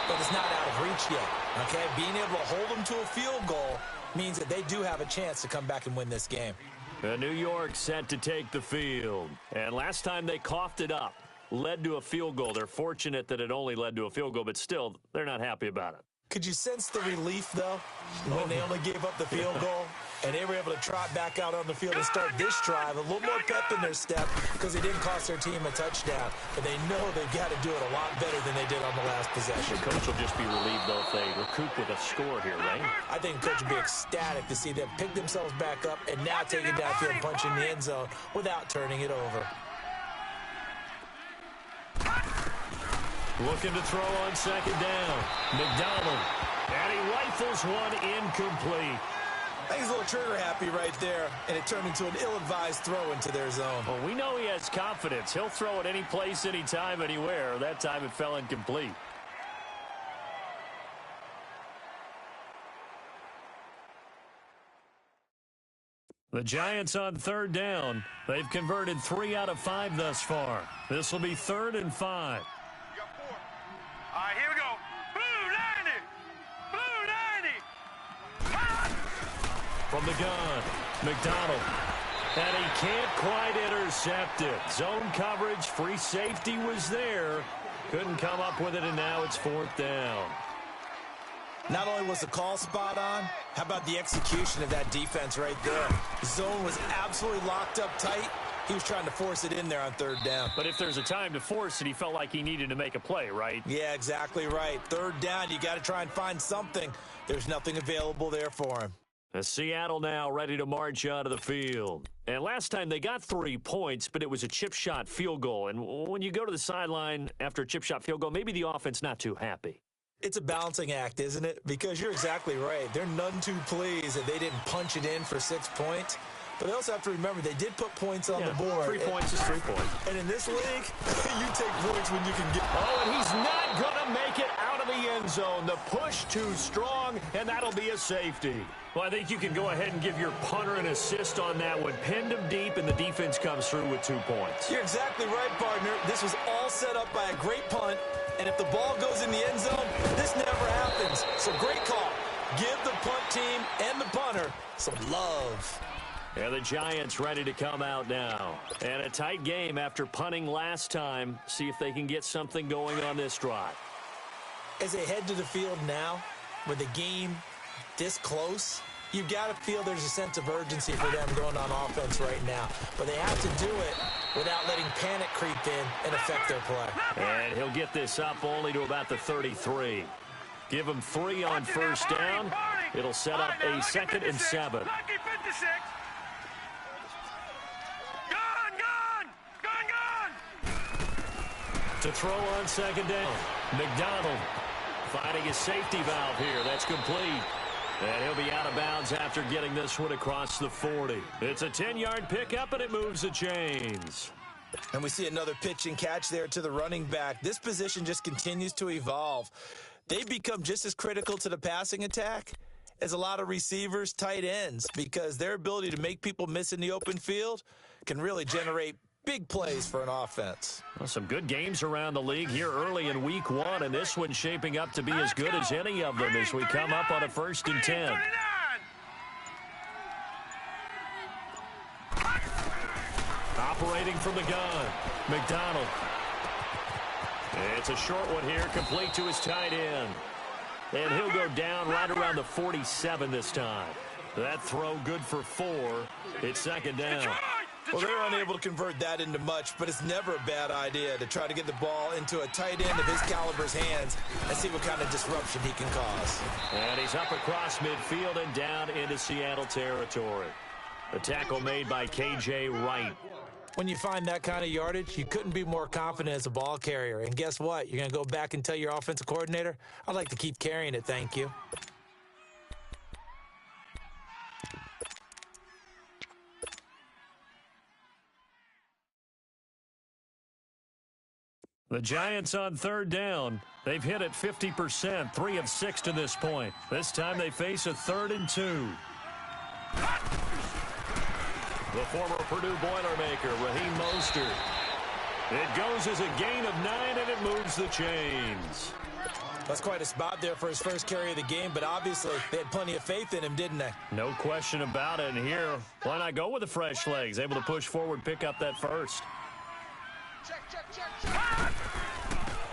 but it's not out of reach yet, okay? Being able to hold them to a field goal means that they do have a chance to come back and win this game. New York set to take the field. And last time they coughed it up, led to a field goal. They're fortunate that it only led to a field goal, but still, they're not happy about it. Could you sense the relief, though, when they only gave up the field goal and they were able to trot back out on the field and start this drive? A little more pep in their step because it didn't cost their team a touchdown. But they know they've got to do it a lot better than they did on the last possession. The coach will just be relieved, though, if they recoup with a score here, right? I think the coach will be ecstatic to see them pick themselves back up and now take it downfield and punch in the end zone without turning it over. Looking to throw on 2nd down. McDonald. And he rifles one incomplete. I think he's a little trigger happy right there, and it turned into an ill-advised throw into their zone. Well, we know he has confidence. He'll throw it any place, anytime, anywhere. That time it fell incomplete. The Giants on 3rd down. They've converted 3 out of 5 thus far. This will be 3rd and 5. You got 4. All right, here we go. Blue 90. From the gun, McDonald. And he can't quite intercept it. Zone coverage, free safety was there. Couldn't come up with it, and now it's 4th down. Not only was the call spot on, how about the execution of that defense right there? The zone was absolutely locked up tight. He was trying to force it in there on 3rd down. But if there's a time to force it, he felt like he needed to make a play, right? Yeah, exactly right. 3rd down, you got to try and find something. There's nothing available there for him. Seattle now ready to march onto the field. And last time they got 3 points, but it was a chip shot field goal. And when you go to the sideline after a chip shot field goal, maybe the offense not too happy. It's a balancing act, isn't it? Because you're exactly right. They're none too pleased that they didn't punch it in for 6 points. But they also have to remember they did put points on the board. 3 points is 3 points. And in this league, you take points when you can get. Oh, and he's not going to make it out of the end zone. The push too strong, and that'll be a safety. Well, I think you can go ahead and give your punter an assist on that one. Pinned him deep, and the defense comes through with 2 points. You're exactly right, partner. This was all set up by a great punt, and if the ball goes in the end zone, this never happens. So great call. Give the punt team and the punter some love. And the Giants ready to come out now. And a tight game after punting last time. See if they can get something going on this drive. As they head to the field now, with the game this close, you've got to feel there's a sense of urgency for them going on offense right now. But they have to do it without letting panic creep in and affect their play. And he'll get this up only to about the 33. Give him 3 on first down. It'll set up a 2nd and 7. To throw on 2nd down. McDonald finding his safety valve here. That's complete. And he'll be out of bounds after getting this one across the 40. It's a 10-yard pickup, and it moves the chains. And we see another pitch and catch there to the running back. This position just continues to evolve. They become just as critical to the passing attack as a lot of receivers, tight ends, because their ability to make people miss in the open field can really generate big plays for an offense. Well, some good games around the league here early in week 1, and this one's shaping up to be as good as any of them as we come up on a 1st and 10. Operating from the gun, McDonald. It's a short one here, complete to his tight end. And he'll go down right around the 47 this time. That throw good for 4. It's 2nd down. Well, they're unable to convert that into much, but it's never a bad idea to try to get the ball into a tight end of his caliber's hands and see what kind of disruption he can cause. And he's up across midfield and down into Seattle territory. The tackle made by K.J. Wright. When you find that kind of yardage, you couldn't be more confident as a ball carrier. And guess what? You're going to go back and tell your offensive coordinator, I'd like to keep carrying it, thank you. The Giants on 3rd down. They've hit it 50%, 3 of 6 to this point. This time they face a 3rd and 2. The former Purdue Boilermaker, Raheem Mostert. It goes as a gain of 9, and it moves the chains. That's quite a spot there for his first carry of the game, but obviously they had plenty of faith in him, didn't they? No question about it. And here, why not go with the fresh legs? Able to push forward, pick up that first.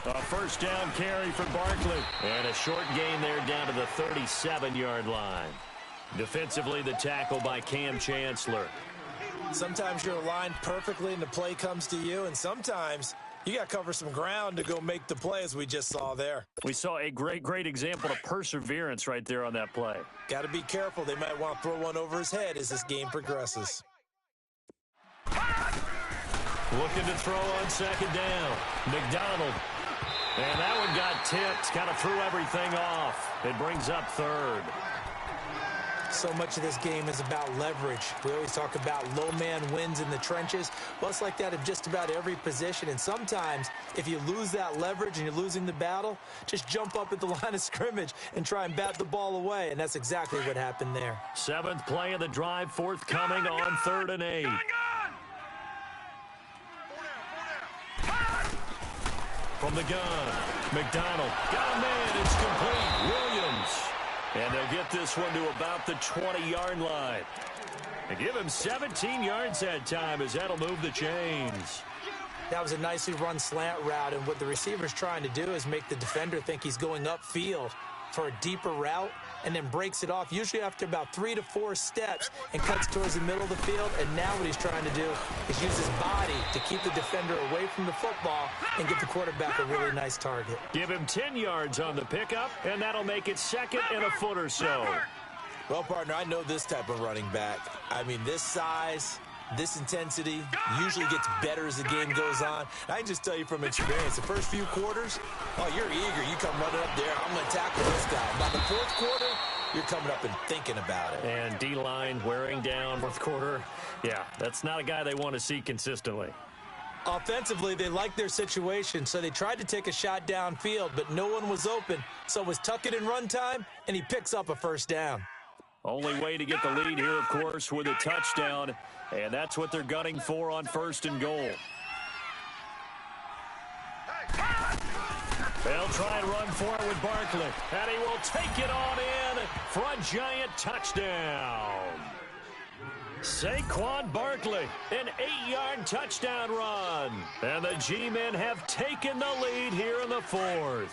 A 1st down carry for Barkley. And a short gain there down to the 37-yard line. Defensively, the tackle by Cam Chancellor. Sometimes you're aligned perfectly and the play comes to you, and sometimes you got to cover some ground to go make the play, as we just saw there. We saw a great example of perseverance right there on that play. Got to be careful. They might want to throw one over his head as this game progresses. Looking to throw on 2nd down. McDonald. And that one got tipped. Kind of threw everything off. It brings up 3rd. So much of this game is about leverage. We always talk about low man wins in the trenches. Well, it's like that of just about every position. And sometimes, if you lose that leverage and you're losing the battle, just jump up at the line of scrimmage and try and bat the ball away. And that's exactly what happened there. 7th play of the drive, forthcoming on 3rd and 8. From the gun, McDonald got a man. It's complete. Williams. And they'll get this one to about the 20-yard line. And give him 17 yards that time, as that'll move the chains. That was a nicely run slant route, and what the receiver's trying to do is make the defender think he's going upfield for a deeper route, and then breaks it off, usually after about 3 to 4 steps, and cuts towards the middle of the field. And now what he's trying to do is use his body to keep the defender away from the football and give the quarterback a really nice target. Give him 10 yards on the pickup, and that'll make it 2nd and a foot or so. Well, partner, I know this type of running back. I mean, this size, this intensity usually gets better as the game goes on. I can just tell you from experience, the first few quarters, oh, you're eager. You come running up there, I'm going to tackle this guy. By the 4th quarter, you're coming up and thinking about it. And D-line wearing down fourth quarter. Yeah, that's not a guy they want to see consistently. Offensively, they liked their situation, so they tried to take a shot downfield, but no one was open. So it was tuck it and run time, and he picks up a first down. Only way to get the lead here, of course, with a touchdown, and that's what they're gunning for on 1st and goal. They'll try and run for it with Barkley, and he will take it on in for a giant touchdown. Saquon Barkley, an 8-yard touchdown run. And the G-men have taken the lead here in the 4th.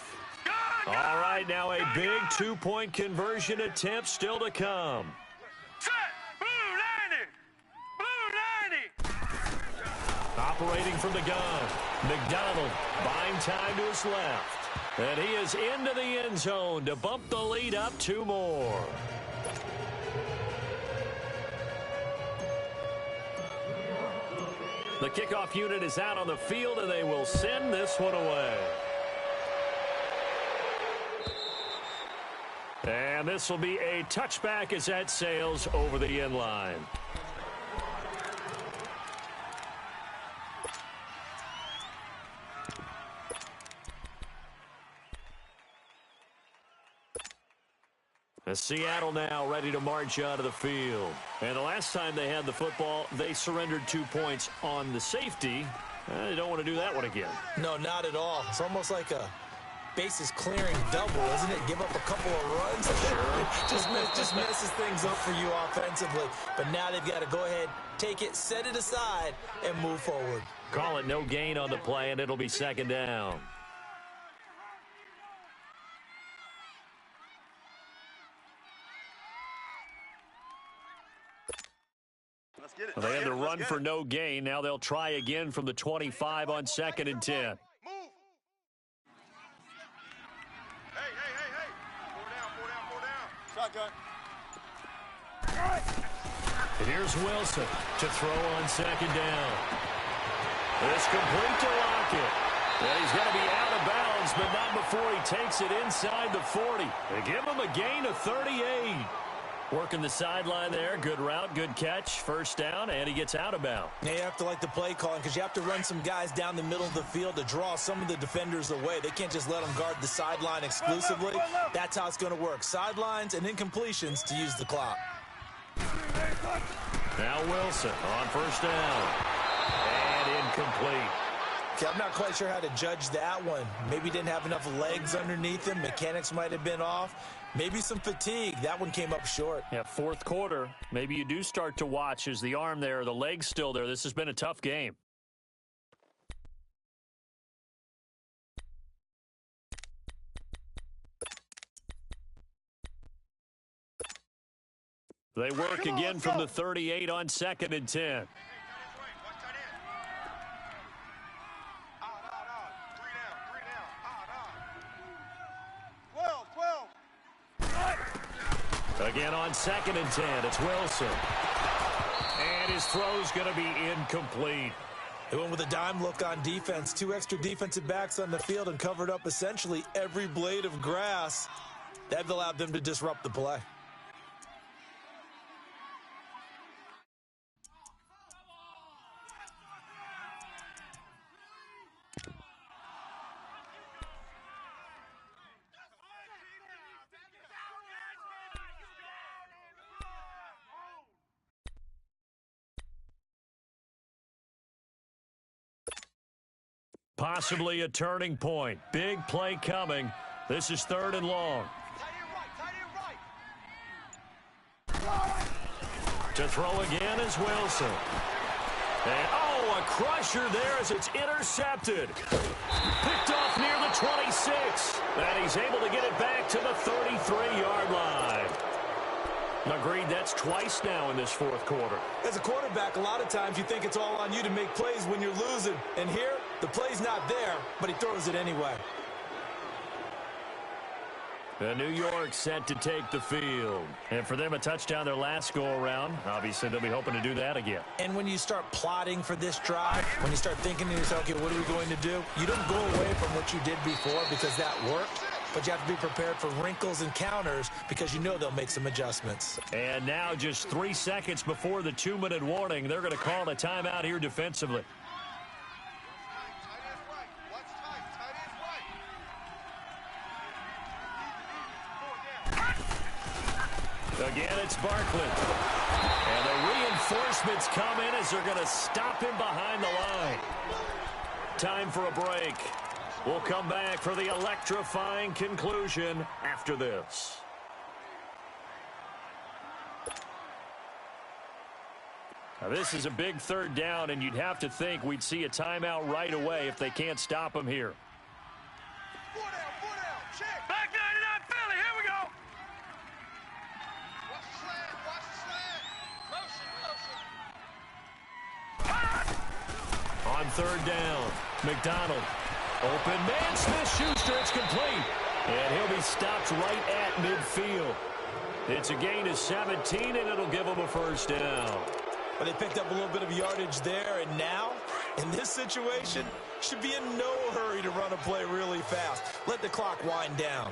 All right, now a big 2-point conversion attempt still to come. Set! Blue 90! Blue 90! Operating from the gun, McDonald buying time to his left. And he is into the end zone to bump the lead up 2 more. The kickoff unit is out on the field, and they will send this one away. And this will be a touchback as that sails over the end line. Seattle now ready to march out of the field. And the last time they had the football, they surrendered 2 points on the safety. They don't want to do that one again. No, not at all. It's almost like a bases clearing double, isn't it? Give up a couple of runs. just messes things up for you offensively. But now they've got to go ahead, take it, set it aside, and move forward. Call it no gain on the play, and it'll be 2nd down. Well, they had to run for no gain. Now they'll try again from the 25 on 2nd and 10. Move! Hey! 4 down. Shotgun. And here's Wilson to throw on 2nd down. It's complete to Lockett. And he's going to be out of bounds, but not before he takes it inside the 40. They give him a gain of 38. Working the sideline there. Good route, good catch. 1st down, and he gets out of bounds. Now you have to like the play calling because you have to run some guys down the middle of the field to draw some of the defenders away. They can't just let them guard the sideline exclusively. That's how it's going to work. Sidelines and incompletions to use the clock. Now Wilson on 1st down. And incomplete. Okay, I'm not quite sure how to judge that one. Maybe didn't have enough legs underneath him. Mechanics might have been off. Maybe some fatigue. That one came up short. Yeah, 4th quarter. Maybe you do start to watch. Is the arm there, the leg's still there? This has been a tough game. They work again from the 38 on 2nd and 10. Again on 2nd and 10, it's Wilson. And his throw's going to be incomplete. They went with a dime look on defense. 2 extra defensive backs on the field and covered up essentially every blade of grass. That allowed them to disrupt the play. Possibly a turning point. Big play coming. This is 3rd and long. To throw again is Wilson. And, oh, a crusher there as it's intercepted. Picked off near the 26. And he's able to get it back to the 33-yard line. Agreed, that's twice now in this 4th quarter. As a quarterback, a lot of times you think it's all on you to make plays when you're losing. And here, the play's not there, but he throws it anyway. The New York set to take the field. And for them, a touchdown their last go-around. Obviously, they'll be hoping to do that again. And when you start plotting for this drive, when you start thinking to yourself, okay, what are we going to do? You don't go away from what you did before because that worked. but you have to be prepared for wrinkles and counters because you know they'll make some adjustments. And now just 3 seconds before the 2-minute warning, they're going to call a timeout here defensively. Again, it's Barkley. And the reinforcements come in as they're going to stop him behind the line. Time for a break. We'll come back for the electrifying conclusion after this. Now, this is a big third down, and you'd have to think we'd see a timeout right away if they can't stop him here. 4 down, check. Back 99 Philly, here we go. Watch the slant, On third down, McDonald. Open man, Smith-Schuster, it's complete. And he'll be stopped right at midfield. It's a gain of 17, and it'll give him a first down. But they picked up a little bit of yardage there, and now, in this situation, should be in no hurry to run a play really fast. Let the clock wind down.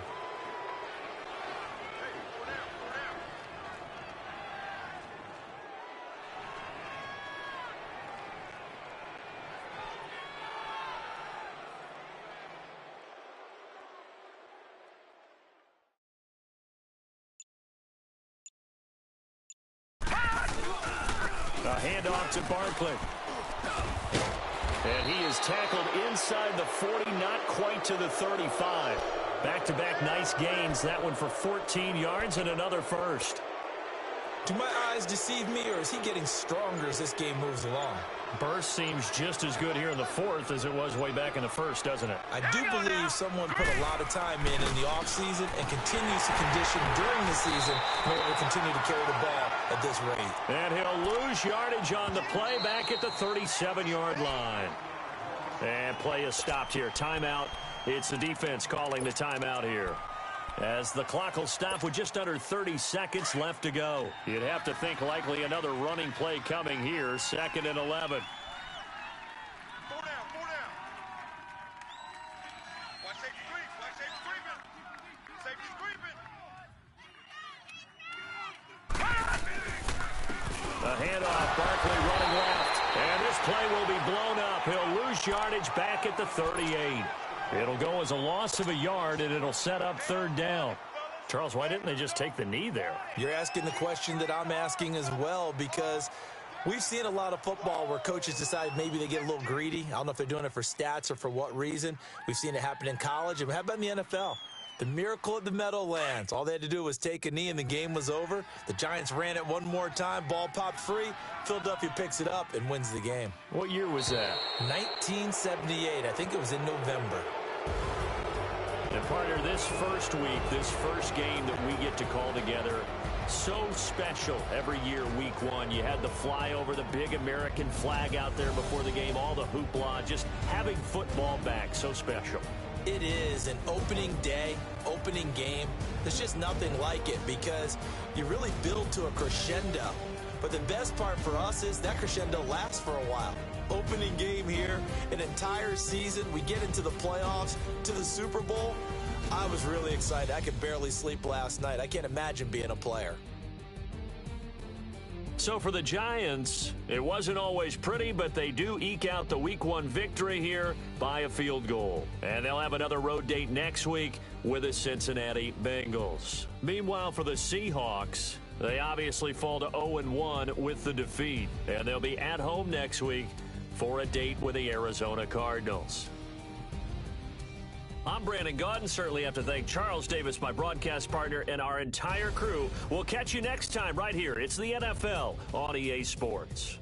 A handoff to Barkley. And he is tackled inside the 40, not quite to the 35. Back-to-back nice gains. That one for 14 yards and another first. Do my eyes deceive me, or is he getting stronger as this game moves along? Burst seems just as good here in the fourth as it was way back in the first, doesn't it? I do believe someone put a lot of time in the offseason and continues to condition during the season in order to continue to carry the ball at this rate. And he'll lose yardage on the play back at the 37-yard line. And play is stopped here. Timeout. It's the defense calling the timeout here, as the clock will stop with just under 30 seconds left to go. You'd have to think likely another running play coming here. 2nd and 11. 4 down. Watch safety creeping. Safety creeping. A handoff, Barkley running left. And this play will be blown up. He'll lose yardage back at the 38. It'll go as a loss of a yard, and it'll set up third down. Charles, why didn't they just take the knee there? You're asking the question that I'm asking as well, because we've seen a lot of football where coaches decide maybe they get a little greedy. I don't know if they're doing it for stats or for what reason. We've seen it happen in college. And how about in the NFL? The miracle of the Meadowlands. All they had to do was take a knee, and the game was over. The Giants ran it one more time. Ball popped free. Philadelphia picks it up and wins the game. What year was that? 1978. I think it was in November. And partner, this first week, this first game that we get to call together, so special every year, week one. You had the flyover, the big American flag out there before the game, all the hoopla, just having football back, so special. It is an opening day, opening game. There's just nothing like it because you really build to a crescendo. But the best part for us is that crescendo lasts for a while. Opening game here, an entire season. We get into the playoffs, to the Super Bowl. I was really excited. I could barely sleep last night. I can't imagine being a player. So for the Giants, it wasn't always pretty, but they do eke out the week one victory here by a field goal. And they'll have another road date next week with the Cincinnati Bengals. Meanwhile, for the Seahawks, they obviously fall to 0-1 with the defeat. And they'll be at home next week for a date with the Arizona Cardinals. I'm Brandon Gaudin. Certainly have to thank Charles Davis, my broadcast partner, and our entire crew. We'll catch you next time right here. It's the NFL on EA Sports.